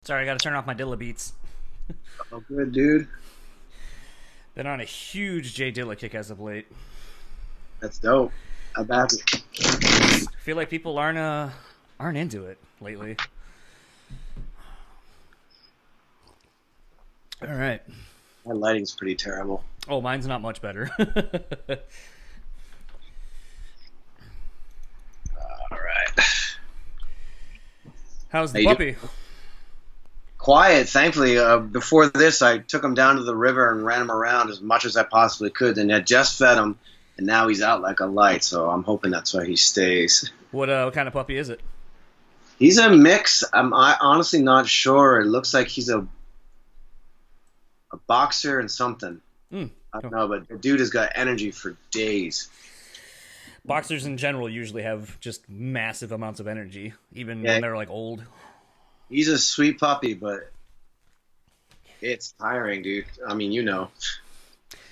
Sorry, I gotta turn off my Dilla beats. Oh, good, dude. Been on a huge Jay Dilla kick as of late. That's dope. I back it. I feel like people aren't into it lately. All right. My lighting's pretty terrible. Oh, mine's not much better. All right. How's the puppy? Quiet, thankfully. Before this, I took him down to the river and ran him around as much as I possibly could. And I just fed him, and now he's out like a light. So I'm hoping that's why he stays. What kind of puppy is it? He's a mix. I'm honestly not sure. It looks like he's a boxer and something. I don't know, but the dude has got energy for days. Boxers in general usually have just massive amounts of energy, even when they're like old. He's a sweet puppy, but it's tiring, dude. I mean, you know.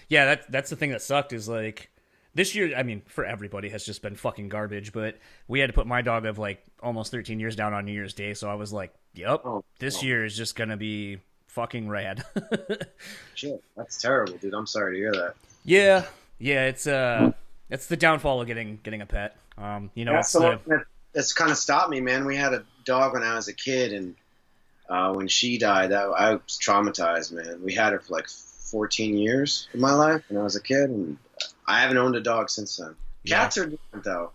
Yeah, that's the thing that sucked is like this year, I mean, for everybody has just been fucking garbage, but we had to put my dog of like almost 13 years down on New Year's Day, so I was like, yep, this year is just going to be fucking rad. Shit, that's terrible, dude. I'm sorry to hear that. Yeah, it's the downfall of getting a pet. You know, that's kind of stopped me, man. We had a dog when I was a kid, and when she died, I was traumatized, man. We had her for like 14 years of my life when I was a kid, and I haven't owned a dog since then. Cats are different, though.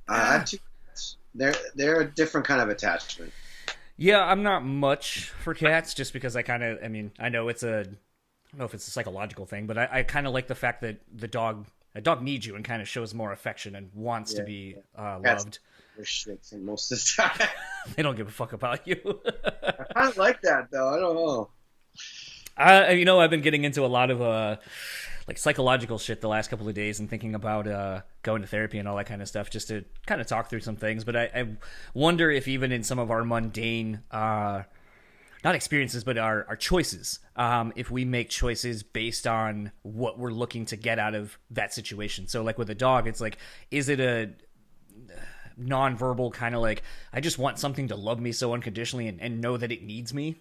I have two cats. They're a different kind of attachment. Yeah, I'm not much for cats, just because I know it's I don't know if it's a psychological thing, but I kind of like the fact that a dog needs you and kind of shows more affection and wants to be loved. They're shits most of the time. They don't give a fuck about you. I kind of like that, though. I don't know. I've been getting into a lot of like psychological shit the last couple of days and thinking about going to therapy and all that kind of stuff just to kind of talk through some things. But I wonder if even in some of our mundane, not experiences, but our choices, if we make choices based on what we're looking to get out of that situation. So like with a dog, it's like, is it a nonverbal kind of like, I just want something to love me so unconditionally and know that it needs me?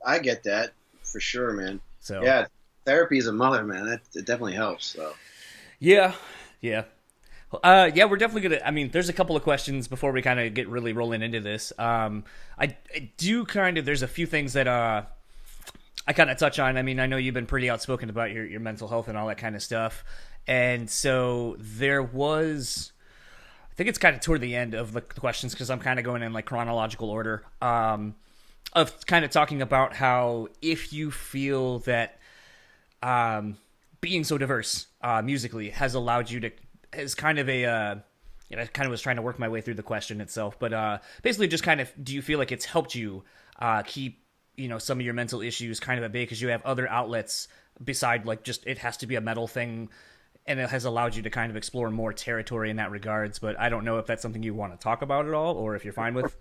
I get that for sure, man. So yeah, therapy as a mother, man, it definitely helps. So yeah. We're definitely gonna. I mean, there's a couple of questions before we kind of get really rolling into this. I do kind of. There's a few things that I kind of touch on. I mean, I know you've been pretty outspoken about your mental health and all that kind of stuff, and so there was. I think it's kind of toward the end of the questions because I'm kind of going in like chronological order. Of kind of talking about how if you feel that being so diverse musically has allowed you to, is kind of a, I kind of was trying to work my way through the question itself, but basically just kind of, do you feel like it's helped you keep, some of your mental issues kind of at bay because you have other outlets beside like just it has to be a metal thing, and it has allowed you to kind of explore more territory in that regards, but I don't know if that's something you want to talk about at all or if you're fine with.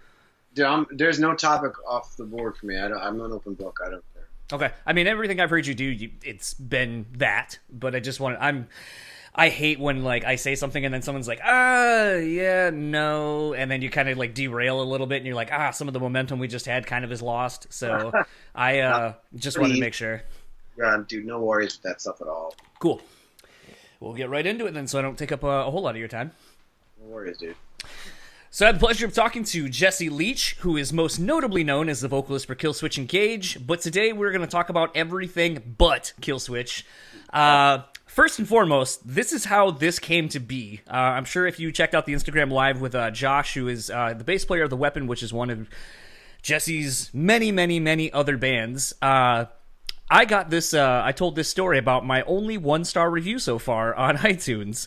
Dude, there's no topic off the board for me. I'm an open book. I don't care. Okay. I mean, everything I've heard you do, it's been that, but I just want I hate when like I say something and then someone's like, yeah, no, and then you kind of like derail a little bit and you're like, some of the momentum we just had kind of is lost. So I just wanted to make sure. Yeah, dude, no worries with that stuff at all. Cool. We'll get right into it then so I don't take up a whole lot of your time. No worries, dude. So I had the pleasure of talking to Jesse Leach, who is most notably known as the vocalist for Killswitch Engage, but today we're going to talk about everything but Killswitch. First and foremost, this is how this came to be. I'm sure if you checked out the Instagram Live with Josh, who is the bass player of The Weapon, which is one of Jesse's many, many, many other bands, I got this, I told this story about my only 1-star review so far on iTunes,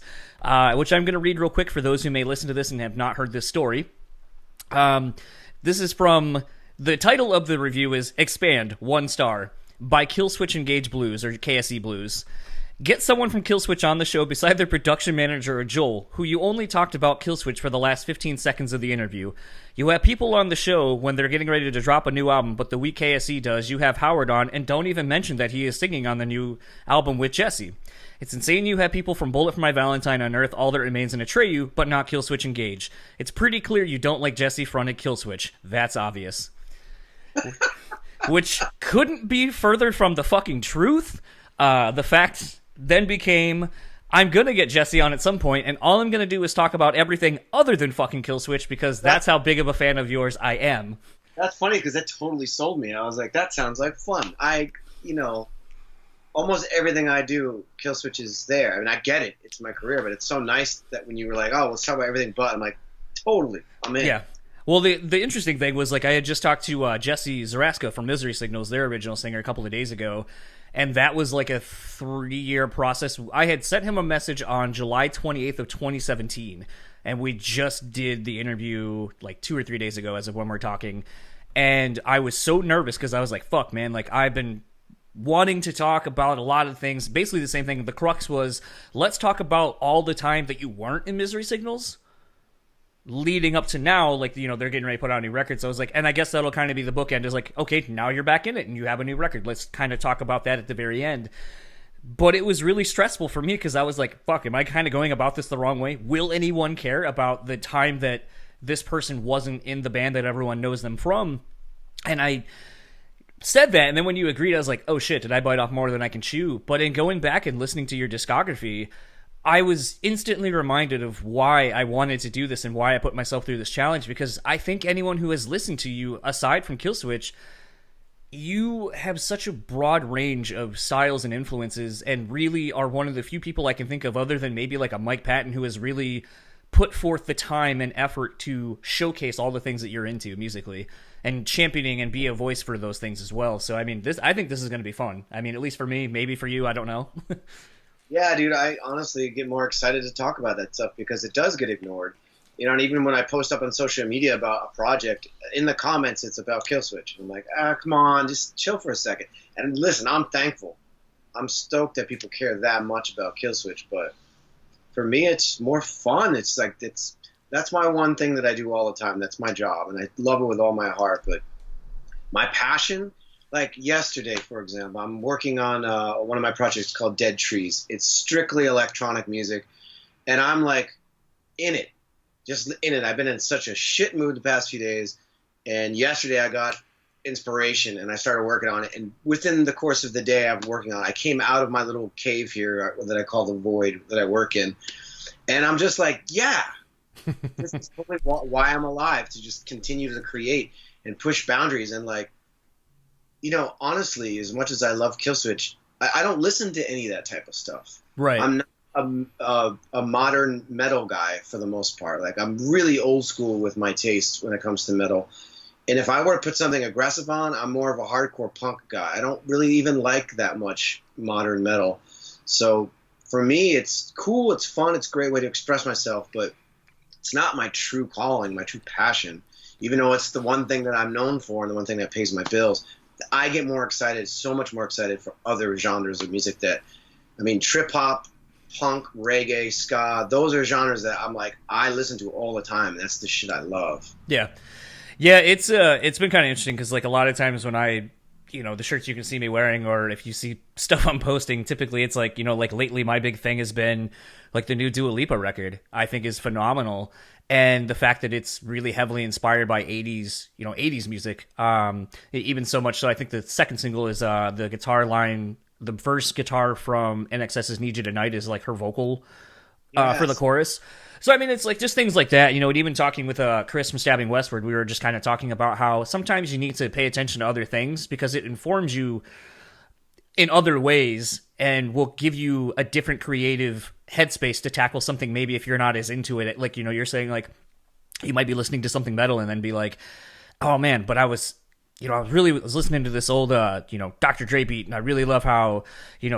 which I'm going to read real quick for those who may listen to this and have not heard this story. This is from, the title of the review is Expand, 1 star, by Killswitch Engage Blues, or KSE Blues. Get someone from Killswitch on the show beside their production manager, Joel, who you only talked about Killswitch for the last 15 seconds of the interview. You have people on the show when they're getting ready to drop a new album, but the week KSE does, you have Howard on and don't even mention that he is singing on the new album with Jesse. It's insane you have people from Bullet for My Valentine unearth All That Remains and Atreyu, but not Killswitch Engage. It's pretty clear you don't like Jesse fronted Killswitch. That's obvious. which couldn't be further from the fucking truth. The fact then became, I'm going to get Jesse on at some point, and all I'm going to do is talk about everything other than fucking Killswitch, because that's how big of a fan of yours I am. That's funny, because that totally sold me. I was like, that sounds like fun. Almost everything I do, Killswitch is there. I mean, I get it. It's my career, but it's so nice that when you were like, oh, let's talk about everything but, I'm like, totally, I'm in. Yeah. Well, the interesting thing was, like, I had just talked to Jesse Zaraska from Misery Signals, their original singer, a couple of days ago, and that was like a 3-year process. I had sent him a message on July 28th of 2017, and we just did the interview like 2 or 3 days ago as of when we're talking, and I was so nervous because I was like, fuck, man, like, I've been wanting to talk about a lot of things, basically the same thing. The crux was, let's talk about all the time that you weren't in Misery Signals leading up to now, like, they're getting ready to put out a new record. So I was like, and I guess that'll kind of be the bookend, is like, okay, now you're back in it and you have a new record. Let's kind of talk about that at the very end. But it was really stressful for me because I was like, fuck, am I kind of going about this the wrong way? Will anyone care about the time that this person wasn't in the band that everyone knows them from? And I said that, and then when you agreed, I was like, oh shit, did I bite off more than I can chew? But in going back and listening to your discography, I was instantly reminded of why I wanted to do this and why I put myself through this challenge, because I think anyone who has listened to you, aside from Killswitch, you have such a broad range of styles and influences, and really are one of the few people I can think of, other than maybe like a Mike Patton, who has really put forth the time and effort to showcase all the things that you're into musically, and championing and be a voice for those things as well. So, I mean, I think this is going to be fun. I mean, at least for me, maybe for you, I don't know. Yeah, dude, I honestly get more excited to talk about that stuff because it does get ignored. And even when I post up on social media about a project, in the comments, it's about Killswitch. I'm like, come on, just chill for a second. And listen, I'm thankful. I'm stoked that people care that much about Killswitch, but for me, it's more fun. It's like, that's my one thing that I do all the time. That's my job, and I love it with all my heart. But my passion, like yesterday, for example, I'm working on one of my projects called Dead Trees. It's strictly electronic music, and I'm like in it, just in it. I've been in such a shit mood the past few days, and yesterday I got inspiration, and I started working on it. And within the course of the day I'm working on it, I came out of my little cave here that I call the void that I work in, and I'm just like, yeah, this is totally why I'm alive, to just continue to create and push boundaries. And like, honestly, as much as I love Killswitch, I don't listen to any of that type of stuff. Right. I'm not a modern metal guy for the most part. Like, I'm really old school with my taste when it comes to metal. And if I were to put something aggressive on, I'm more of a hardcore punk guy. I don't really even like that much modern metal. So for me, it's cool, it's fun, it's a great way to express myself, but it's not my true calling, my true passion. Even though it's the one thing that I'm known for and the one thing that pays my bills, I get more excited, so much more excited for other genres of music trip hop, punk, reggae, ska, those are genres that I'm like, I listen to all the time. That's the shit I love. Yeah. Yeah, it's been kind of interesting because, like, a lot of times when I, the shirts you can see me wearing, or if you see stuff I'm posting, typically it's like, like lately my big thing has been like the new Dua Lipa record, I think is phenomenal. And the fact that it's really heavily inspired by 80s, 80s music. Even so much so, I think the second single is the guitar line, the first guitar from NXS's Need You Tonight is like her vocal for the chorus. So, I mean, it's like just things like that, and even talking with Chris from Stabbing Westward, we were just kind of talking about how sometimes you need to pay attention to other things because it informs you in other ways and will give you a different creative headspace to tackle something maybe if you're not as into it. Like, you're saying, like, you might be listening to something metal and then be like, oh, man, but I was listening to this old, Dr. Dre beat, and I really love how,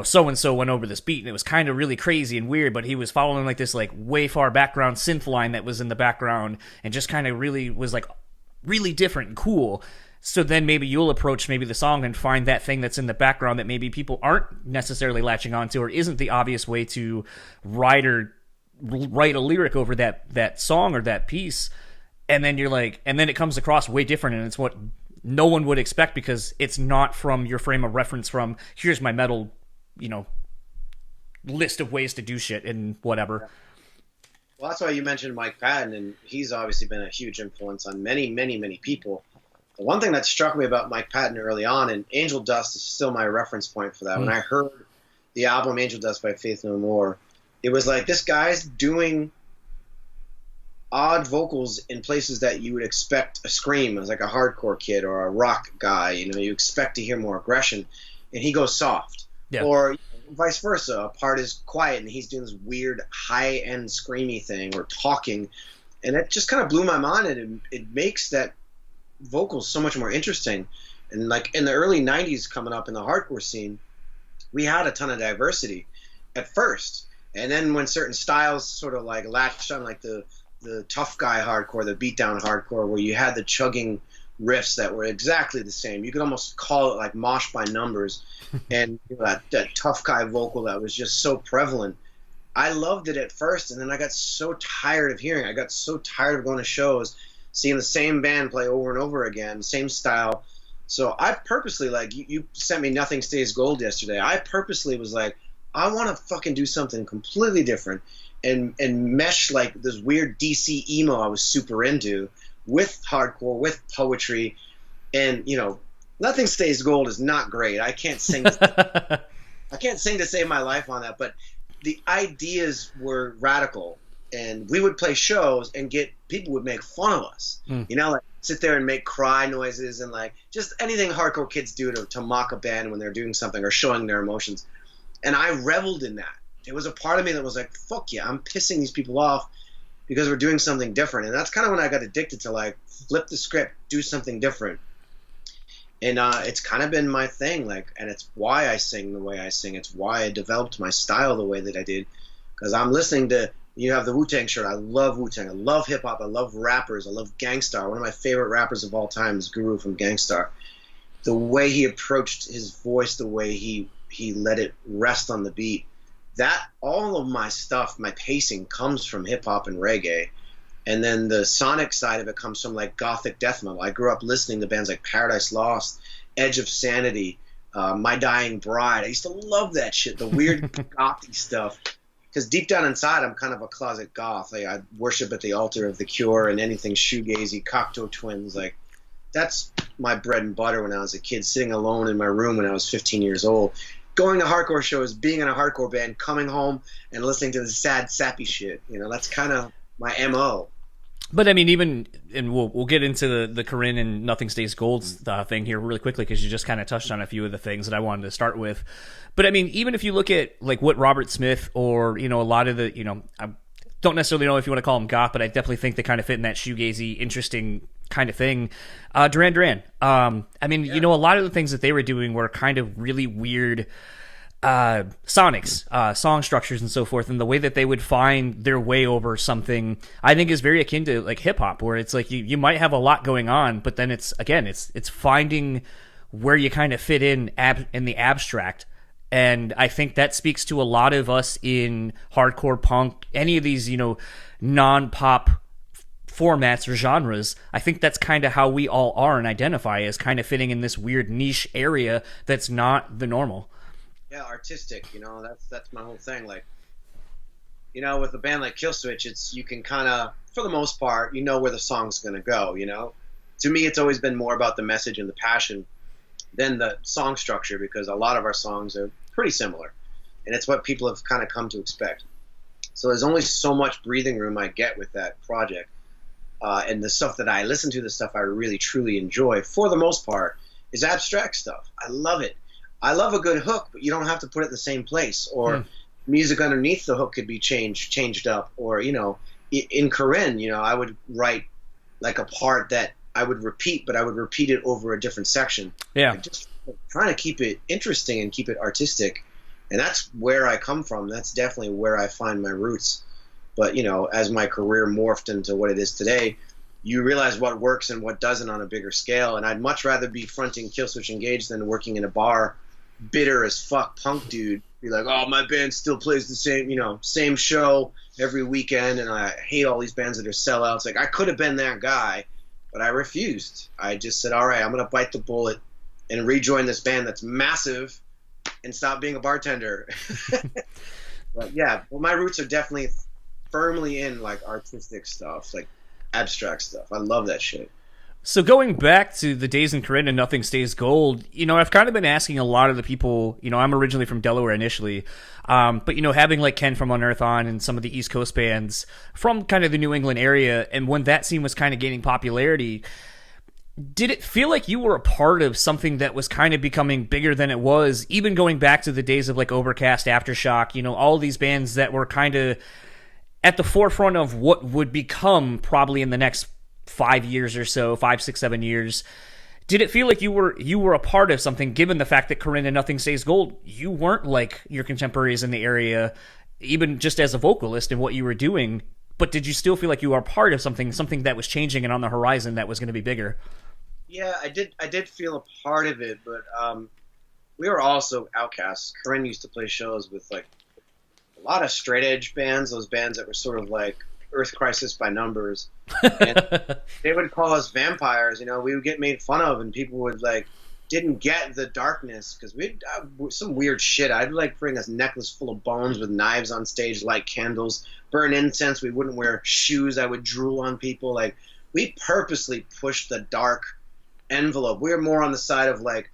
so-and-so went over this beat, and it was kind of really crazy and weird, but he was following, like, this, like, way far background synth line that was in the background, and just kind of really was, like, really different and cool. So then maybe you'll approach maybe the song and find that thing that's in the background that maybe people aren't necessarily latching onto, or isn't the obvious way to write a lyric over that song or that piece, and then you're like, and then it comes across way different, and it's what no one would expect because it's not from your frame of reference from, here's my metal, list of ways to do shit and whatever. Well, that's why you mentioned Mike Patton, and he's obviously been a huge influence on many, many, many people. one thing that struck me about Mike Patton early on, and Angel Dust is still my reference point for that. When I heard the album Angel Dust by Faith No More, it was like, this guy's doing odd vocals in places that you would expect a scream as like a hardcore kid or a rock guy. You expect to hear more aggression, and he goes soft. Yeah. Or vice versa. A part is quiet and he's doing this weird high-end screamy thing or talking, and it just kind of blew my mind, and it makes that vocals so much more interesting. And like in the early 90s, coming up in the hardcore scene, we had a ton of diversity at first, and then when certain styles sort of like latched on, like the tough guy hardcore, the beatdown hardcore, where you had the chugging riffs that were exactly the same. You could almost call it like mosh by numbers. And that tough guy vocal that was just so prevalent. I loved it at first, and then I got so tired of hearing it. I got so tired of going to shows, seeing the same band play over and over again, same style. So I purposely, like, you sent me Nothing Stays Gold yesterday. I purposely was like, I want to fucking do something completely different and mesh like this weird DC emo I was super into with hardcore, with poetry. And, Nothing Stays Gold is not great. I can't sing I can't sing to save my life on that, but the ideas were radical, and we would play shows and people would make fun of us. Like sit there and make cry noises and like just anything hardcore kids do to mock a band when they're doing something or showing their emotions. And I reveled in that. It was a part of me that was like, fuck yeah, I'm pissing these people off because we're doing something different. And that's kind of when I got addicted to like flip the script, do something different. And it's kind of been my thing, like, and it's why I sing the way I sing. It's why I developed my style the way that I did, because I'm listening to, you have the Wu-Tang shirt. I love Wu-Tang. I love hip-hop. I love rappers. I love Gangstar. One of my favorite rappers of all time is Guru from Gangstar. The way he approached his voice, the way he let it rest on the beat, that all of my stuff, my pacing comes from hip-hop and reggae. And then the sonic side of it comes from like gothic death metal. I grew up listening to bands like Paradise Lost, Edge of Sanity, My Dying Bride. I used to love that shit, the weird gothy stuff. Because deep down inside, I'm kind of a closet goth. Like, I worship at the altar of The Cure and anything shoegazy, Cocteau Twins. Like, that's my bread and butter when I was a kid, sitting alone in my room when I was 15 years old. Going to hardcore shows, being in a hardcore band, coming home and listening to the sad, sappy shit. That's kind of my MO. But I mean, even, and we'll get into the Corrin and Nothing Stays Gold thing here really quickly, because you just kind of touched on a few of the things that I wanted to start with. But I mean, even if you look at like what Robert Smith or a lot of the I don't necessarily know if you want to call them goth, but I definitely think they kind of fit in that shoegazy, interesting kind of thing. Duran Duran. I mean, a lot of the things that they were doing were kind of really weird. Sonics, song structures and so forth, and the way that they would find their way over something, I think is very akin to like hip hop, where it's like you might have a lot going on, but then it's finding where you kind of fit in the abstract. And I think that speaks to a lot of us in hardcore punk, any of these, non-pop formats or genres. I think that's kind of how we all are and identify, as kind of fitting in this weird niche area that's not the normal. Yeah, artistic, that's my whole thing. Like, with a band like Killswitch, you can kind of, for the most part, where the song's going to go, To me, it's always been more about the message and the passion than the song structure, because a lot of our songs are pretty similar, and it's what people have kind of come to expect. So there's only so much breathing room I get with that project. And the stuff that I listen to, the stuff I really, truly enjoy, for the most part, is abstract stuff. I love it. I love a good hook, but you don't have to put it in the same place. Or music underneath the hook could be changed up. Or, in Corrin, I would write like a part that I would repeat, but I would repeat it over a different section. Yeah. Like, just trying to keep it interesting and keep it artistic. And that's where I come from. That's definitely where I find my roots. But, as my career morphed into what it is today, you realize what works and what doesn't on a bigger scale. And I'd much rather be fronting Killswitch Engage than working in a bar, bitter as fuck punk dude, be like, oh, my band still plays the same show every weekend, and I hate all these bands that are sellouts. Like, I could have been that guy, but I refused. I just said, all right, I'm going to bite the bullet and rejoin this band that's massive and stop being a bartender. But yeah, my roots are definitely firmly in like artistic stuff, like abstract stuff. I love that shit. So going back to the days in Corrin and Nothing Stays Gold, I've kind of been asking a lot of the people, I'm originally from Delaware initially, but, having like Ken from Unearth on and some of the East Coast bands from kind of the New England area, and when that scene was kind of gaining popularity, did it feel like you were a part of something that was kind of becoming bigger than it was, even going back to the days of like Overcast, Aftershock, all these bands that were kind of at the forefront of what would become probably in the next 5 years or so, 5, 6, 7 years? Did it feel like you were a part of something, given the fact that Corrin and Nothing Stays Gold, you weren't like your contemporaries in the area, even just as a vocalist and what you were doing, but did you still feel like you were a part of something that was changing and on the horizon that was going to be bigger? Yeah, I did feel a part of it, but we were also outcasts. Corrin used to play shows with like a lot of straight edge bands, those bands that were sort of like Earth Crisis by numbers. And they would call us vampires, we would get made fun of, and people would like didn't get the darkness because we'd some weird shit. I'd like bring a necklace full of bones with knives on stage, light candles, burn incense. We wouldn't wear shoes. I would drool on people. Like, we purposely pushed the dark envelope. We were more on the side of like,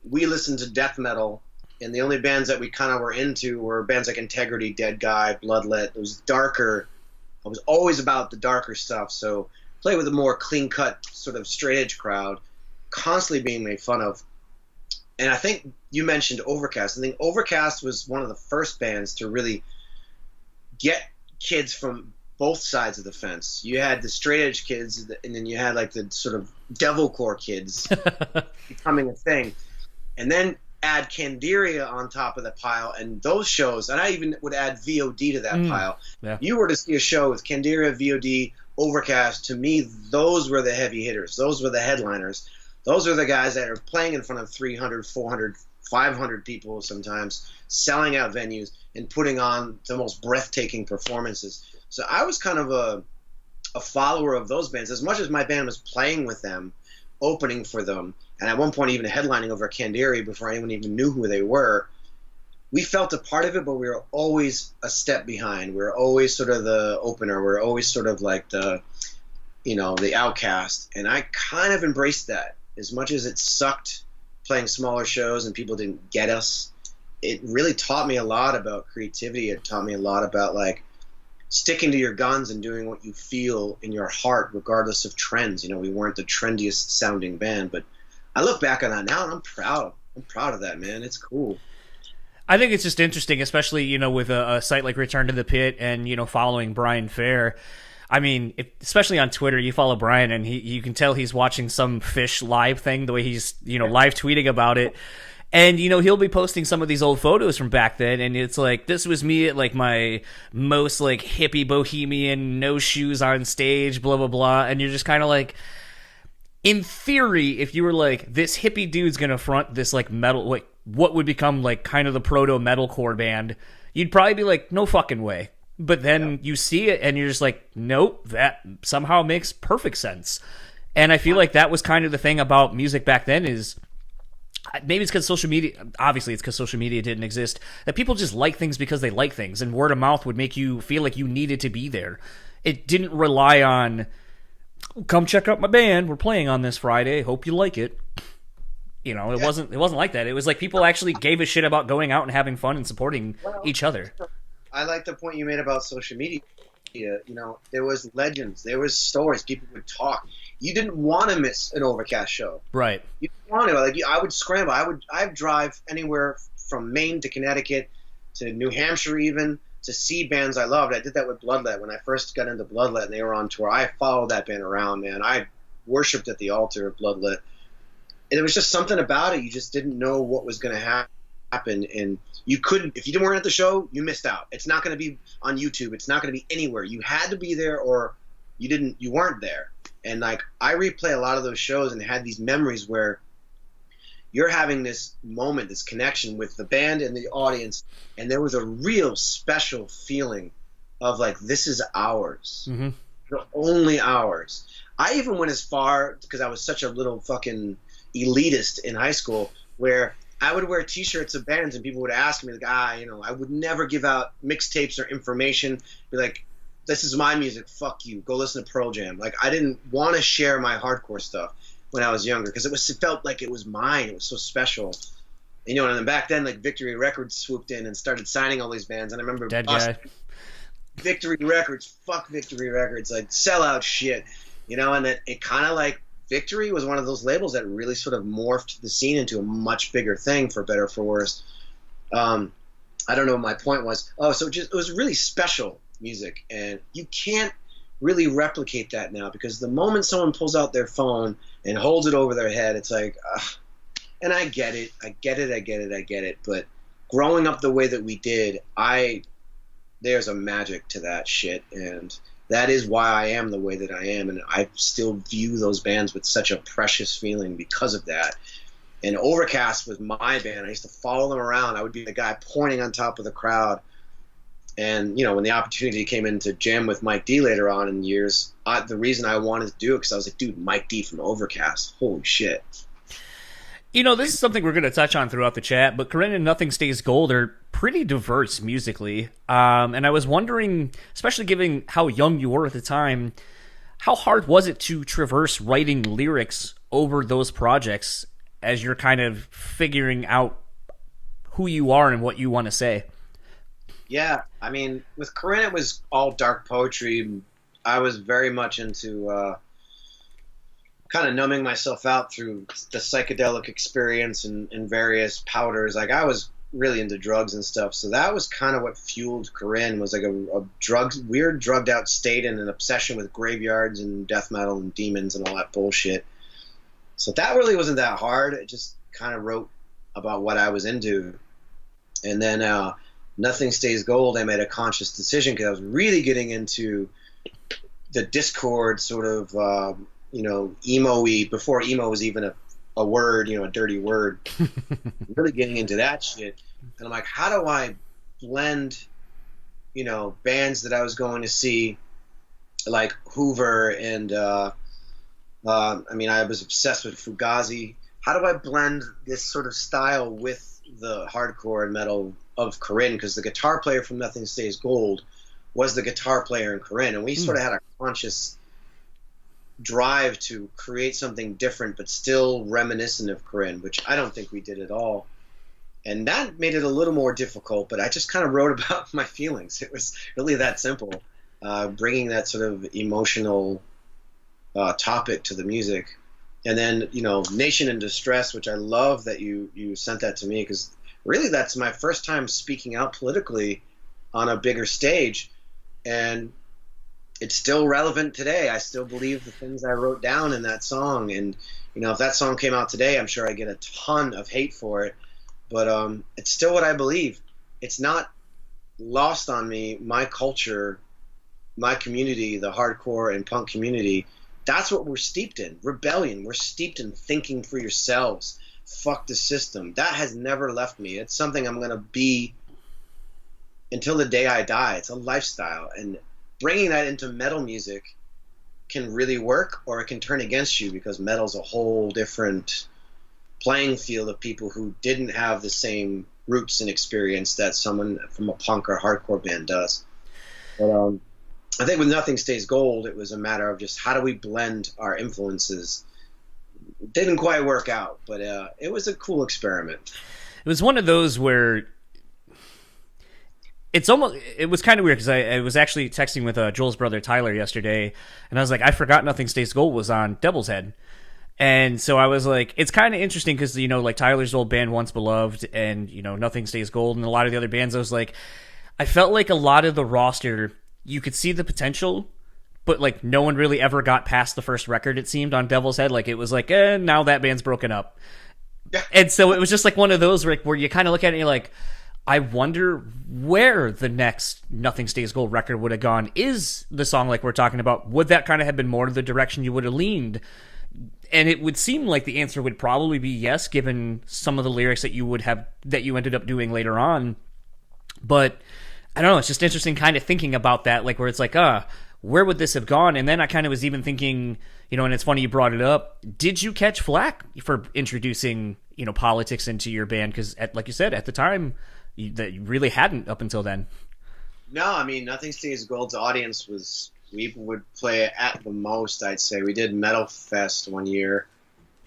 we listened to death metal, and the only bands that we kind of were into were bands like Integrity, Dead Guy, Bloodlet. It was darker. I was always about the darker stuff, so play with a more clean-cut sort of straight-edge crowd, constantly being made fun of. And I think you mentioned Overcast. I think Overcast was one of the first bands to really get kids from both sides of the fence. You had the straight-edge kids, and then you had like the sort of devilcore kids becoming a thing. And then add Candiria on top of the pile, and those shows, and I even would add VOD to that pile. Yeah. You were to see a show with Candiria, VOD, Overcast, to me, those were the heavy hitters. Those were the headliners. Those are the guys that are playing in front of 300, 400, 500 people sometimes, selling out venues and putting on the most breathtaking performances. So I was kind of a follower of those bands. As much as my band was playing with them, opening for them, and at one point even headlining over Candiria before anyone even knew who they were, we felt a part of it, but we were always a step behind. We were always sort of the opener. We were always sort of like the outcast. And I kind of embraced that. As much as it sucked playing smaller shows and people didn't get us, it really taught me a lot about creativity. It taught me a lot about like sticking to your guns and doing what you feel in your heart, regardless of trends. We weren't the trendiest sounding band, but I look back on that now and I'm proud. I'm proud of that, man. It's cool. I think it's just interesting, especially, with a site like Return to the Pit and, following Brian Fair. I mean, especially on Twitter, you follow Brian and you can tell he's watching some Fish live thing, the way he's, live tweeting about it. And, he'll be posting some of these old photos from back then, and it's like, this was me at, like, my most, like, hippie bohemian, no shoes on stage, blah, blah, blah. And you're just kind of like, in theory, if you were like, this hippie dude's gonna front this, like, metal, like, what would become, like, kind of the proto-metalcore band, you'd probably be like, no fucking way. But then you see it, and you're just like, nope, that somehow makes perfect sense. And I feel like that was kind of the thing about music back then is, maybe it's because social media, obviously it's because social media didn't exist, that people just like things because they like things, and word of mouth would make you feel like you needed to be there. It didn't rely on, come check out my band, we're playing on this Friday, hope you like it. It wasn't like that. It was like people actually gave a shit about going out and having fun and supporting each other. I like the point you made about social media. There was legends, there was stories, people would talk. You didn't want to miss an Overcast show, right? You didn't want to. Like, I would scramble. I'd drive anywhere from Maine to Connecticut to New Hampshire, even to see bands I loved. I did that with Bloodlet when I first got into Bloodlet, and they were on tour. I followed that band around, man. I worshipped at the altar of Bloodlet. And there was just something about it. You just didn't know what was going to happen, and you couldn't. If you weren't at the show, you missed out. It's not going to be on YouTube. It's not going to be anywhere. You had to be there, or you weren't there. And like, I replay a lot of those shows and had these memories where you're having this moment, this connection with the band and the audience, and there was a real special feeling of like, this is ours. Mm-hmm. They're only ours. I even went as far, because I was such a little fucking elitist in high school, where I would wear T-shirts of bands and people would ask me, like, I would never give out mixtapes or information. Be like, this is my music, fuck you, go listen to Pearl Jam. Like, I didn't want to share my hardcore stuff when I was younger because it felt like it was mine. It was so special. You know, and then back then, like, Victory Records swooped in and started signing all these bands. And I remember Victory Records, fuck Victory Records, like, sellout shit. You know, and it kind of like, Victory was one of those labels that really sort of morphed the scene into a much bigger thing, for better or for worse. I don't know what my point was. Oh, so it was really special music, and you can't really replicate that now, because the moment someone pulls out their phone and holds it over their head, it's like, and I get it, but growing up the way that we did, there's a magic to that shit, and that is why I am the way that I am, and I still view those bands with such a precious feeling because of that. And Overcast was my band. I used to follow them around. I would be the guy pointing on top of the crowd. And, you know, when the opportunity came in to jam with Mike D later on in years, the reason I wanted to do it, because I was like, dude, Mike D from Overcast, holy shit. You know, this is something we're going to touch on throughout the chat, but Corrin and Nothing Stays Gold are pretty diverse musically. And I was wondering, especially given how young you were at the time, how hard was it to traverse writing lyrics over those projects as you're kind of figuring out who you are and what you want to say? Yeah, I mean, with Corrin, it was all dark poetry. I was very much into kind of numbing myself out through the psychedelic experience and various powders. Like, I was really into drugs and stuff, so that was kind of what fueled Corrin, was like a weird drugged out state and an obsession with graveyards and death metal and demons and all that bullshit. So that really wasn't that hard. It just kind of wrote about what I was into. And then Nothing Stays Gold, I made a conscious decision because I was really getting into the Discord sort of, you know, emo-y, before emo was even a word, you know, a dirty word. Really getting into that shit. And I'm like, how do I blend, you know, bands that I was going to see, like Hoover and, I mean, I was obsessed with Fugazi. How do I blend this sort of style with the hardcore and metal of Corrin? Because the guitar player from Nothing Stays Gold was the guitar player in Corrin, and we sort of had a conscious drive to create something different but still reminiscent of Corrin, which I don't think we did at all. And that made it a little more difficult, but I just kind of wrote about my feelings. It was really that simple, bringing that sort of emotional topic to the music. And then, you know, Nation in Distress, which I love that you sent that to me, because really that's my first time speaking out politically on a bigger stage, and it's still relevant today. I still believe the things I wrote down in that song, and, you know, if that song came out today, I'm sure I get a ton of hate for it, but it's still what I believe. It's not lost on me. My culture, my community, the hardcore and punk community, that's what we're steeped in. Rebellion. We're steeped in thinking for yourselves. Fuck the system. That has never left me. It's something I'm going to be until the day I die. It's a lifestyle. And bringing that into metal music can really work, or it can turn against you, because metal's a whole different playing field of people who didn't have the same roots and experience that someone from a punk or hardcore band does. But I think with Nothing Stays Gold, it was a matter of just how do we blend our influences. It didn't quite work out, but it was a cool experiment. It was one of those where it was kind of weird, because I was actually texting with Joel's brother Tyler yesterday, and I was like, I forgot Nothing Stays Gold was on Devil's Head. And so I was like, it's kind of interesting because, you know, like Tyler's old band Once Beloved and, you know, Nothing Stays Gold and a lot of the other bands, I was like, I felt like a lot of the roster, you could see the potential, but like no one really ever got past the first record, it seemed, on Devil's Head. Like, it was like, now that band's broken up. Yeah. And so it was just like one of those where you kind of look at it and you're like, I wonder where the next Nothing Stays Gold record would have gone. Is the song like we're talking about, would that kind of have been more to the direction you would have leaned? And it would seem like the answer would probably be yes, given some of the lyrics that you ended up doing later on. But I don't know, it's just interesting kind of thinking about that, like where it's like, where would this have gone? And then I kind of was even thinking, you know, and it's funny you brought it up, did you catch flack for introducing, you know, politics into your band? Because, like you said, at the time, that you really hadn't up until then. No, I mean, Nothing Stays Gold's audience we would play at the most, I'd say. We did Metal Fest one year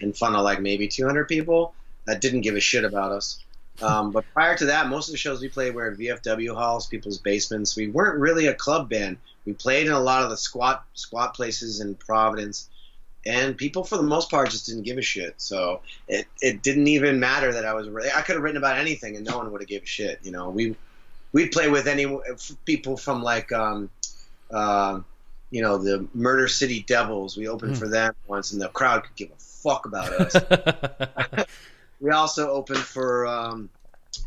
in front of like maybe 200 people that didn't give a shit about us. But prior to that, most of the shows we played were at VFW halls, people's basements. We weren't really a club band. We played in a lot of the squat places in Providence, and people for the most part just didn't give a shit. So it didn't even matter that I could have written about anything and no one would have given a shit. You know, we'd play with people from like the Murder City Devils. We opened for them once, and the crowd could give a fuck about us. We also opened for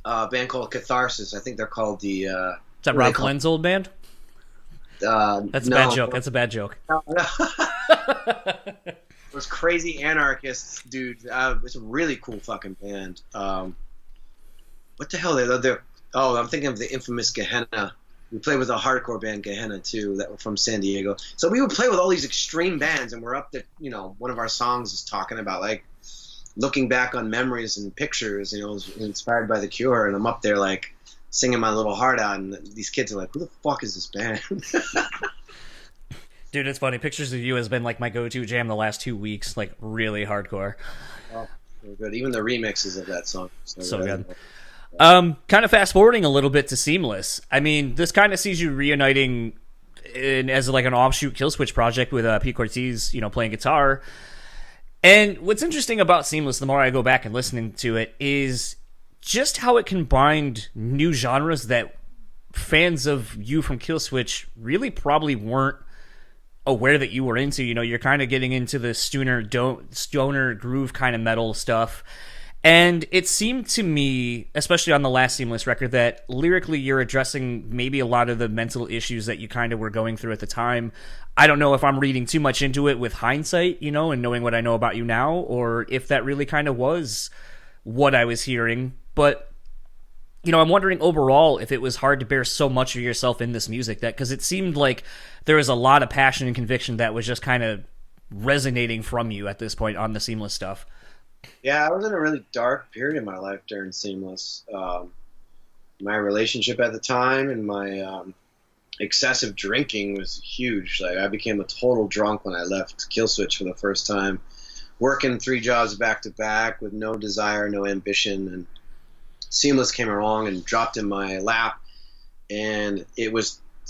a band called Catharsis. I think they're called the... Is that Rob Glenn's old band? That's a bad joke. That's a bad joke. No. Those crazy anarchists, dude. It's a really cool fucking band. What the hell? I'm thinking of the infamous Gehenna. We played with a hardcore band, Gehenna, too, that were from San Diego. So we would play with all these extreme bands, and we're up there, one of our songs is talking about, like, looking back on memories and pictures, inspired by The Cure, and I'm up there, like, singing my little heart out, and these kids are like, who the fuck is this band? Dude, it's funny. Pictures of You has been, like, my go-to jam the last 2 weeks, like, really hardcore. Oh, very good. Even the remixes of that song. So good. Kind of fast-forwarding a little bit to Seamless. I mean, this kind of sees you reuniting as, like, an offshoot Killswitch project with Pete Cortez, playing guitar. And what's interesting about Seamless, the more I go back and listening to it, is just how it combined new genres that fans of you from Killswitch really probably weren't aware that you were into. You're kind of getting into the stoner groove kind of metal stuff. And it seemed to me, especially on the last Seamless record, that lyrically you're addressing maybe a lot of the mental issues that you kind of were going through at the time. I don't know if I'm reading too much into it with hindsight, and knowing what I know about you now, or if that really kind of was what I was hearing. But, I'm wondering overall if it was hard to bear so much of yourself in this music, because it seemed like there was a lot of passion and conviction that was just kind of resonating from you at this point on the Seamless stuff. Yeah, I was in a really dark period in my life during Seamless. My relationship at the time and my excessive drinking was huge. Like, I became a total drunk when I left Killswitch for the first time, working 3 jobs back to back with no desire, no ambition, and Seamless came along and dropped in my lap. And the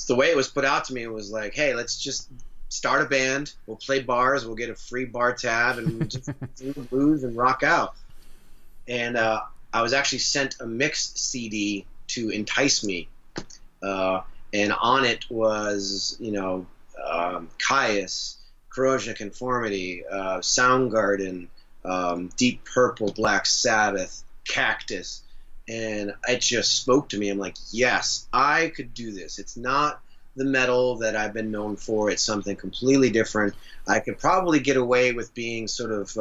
way it was put out to me, it was like, hey, let's just start a band, we'll play bars, we'll get a free bar tab, and we'll just sing the blues and rock out. And I was actually sent a mixed CD to entice me, and on it was, Caius, Corrosion of Conformity, Soundgarden, Deep Purple, Black Sabbath, Cactus, and it just spoke to me. I'm like, yes, I could do this. It's not the metal that I've been known for. It's something completely different. I could probably get away with being sort of,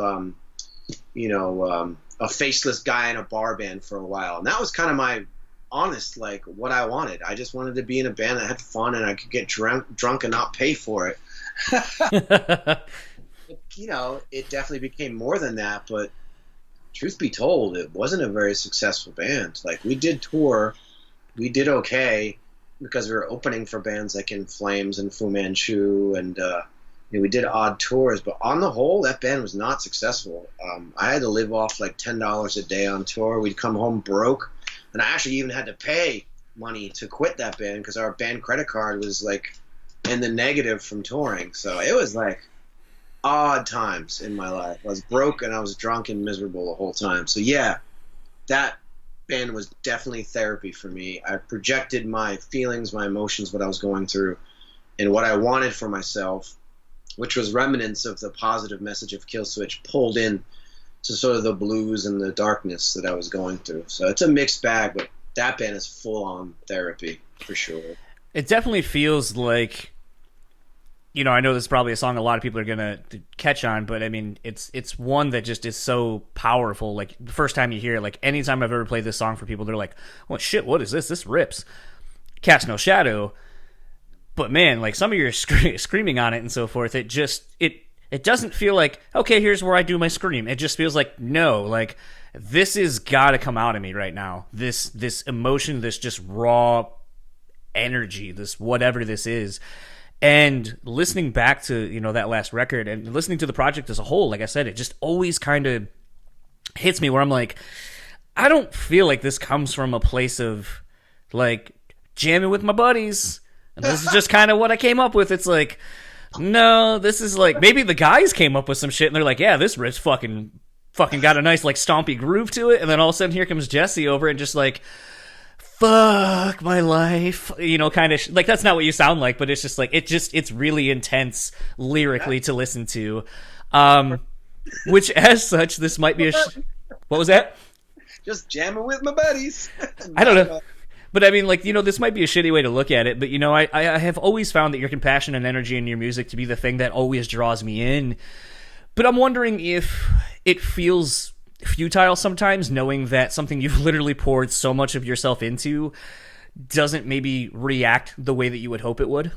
a faceless guy in a bar band for a while. And that was kind of my honest, like, what I wanted. I just wanted to be in a band that had fun and I could get drunk and not pay for it. It definitely became more than that, but truth be told, it wasn't a very successful band. Like, we did tour, we did okay, because we were opening for bands like In Flames and Fu Manchu, and we did odd tours. But on the whole, that band was not successful. I had to live off like $10 a day on tour. We'd come home broke, and I actually even had to pay money to quit that band because our band credit card was like in the negative from touring. So it was like odd times in my life. I was broke and I was drunk and miserable the whole time. So yeah, that band was definitely therapy for me. I projected my feelings, my emotions, what I was going through, and what I wanted for myself, which was remnants of the positive message of Killswitch pulled in to sort of the blues and the darkness that I was going through. So it's a mixed bag, but that band is full-on therapy for sure. It definitely feels like, I know this is probably a song a lot of people are going to catch on, but I mean, it's one that just is so powerful. Like, the first time you hear it, like, anytime I've ever played this song for people, they're like, oh shit, what is this? This rips. Cast No Shadow. But man, like, some of your screaming on it and so forth, it doesn't feel like, okay, here's where I do my scream. It just feels like, no, like, this has got to come out of me right now. This emotion, this just raw energy, this whatever this is. And listening back to, you know, that last record and listening to the project as a whole, like I said, it just always kind of hits me where I'm like, I don't feel like this comes from a place of like jamming with my buddies. And this is just kind of what I came up with. It's like, no, this is like, maybe the guys came up with some shit and they're like, yeah, this riff's fucking got a nice like stompy groove to it. And then all of a sudden here comes Jesse over and just like, fuck my life, you know, kind of like, that's not what you sound like, but it's just like, it's really intense lyrically to listen to. Which as such, this might be what was that? Just jamming with my buddies. I don't know. But I mean, like, you know, this might be a shitty way to look at it, but, you know, I have always found that your compassion and energy in your music to be the thing that always draws me in. But I'm wondering if it feels futile sometimes, knowing that something you've literally poured so much of yourself into doesn't maybe react the way that you would hope it would.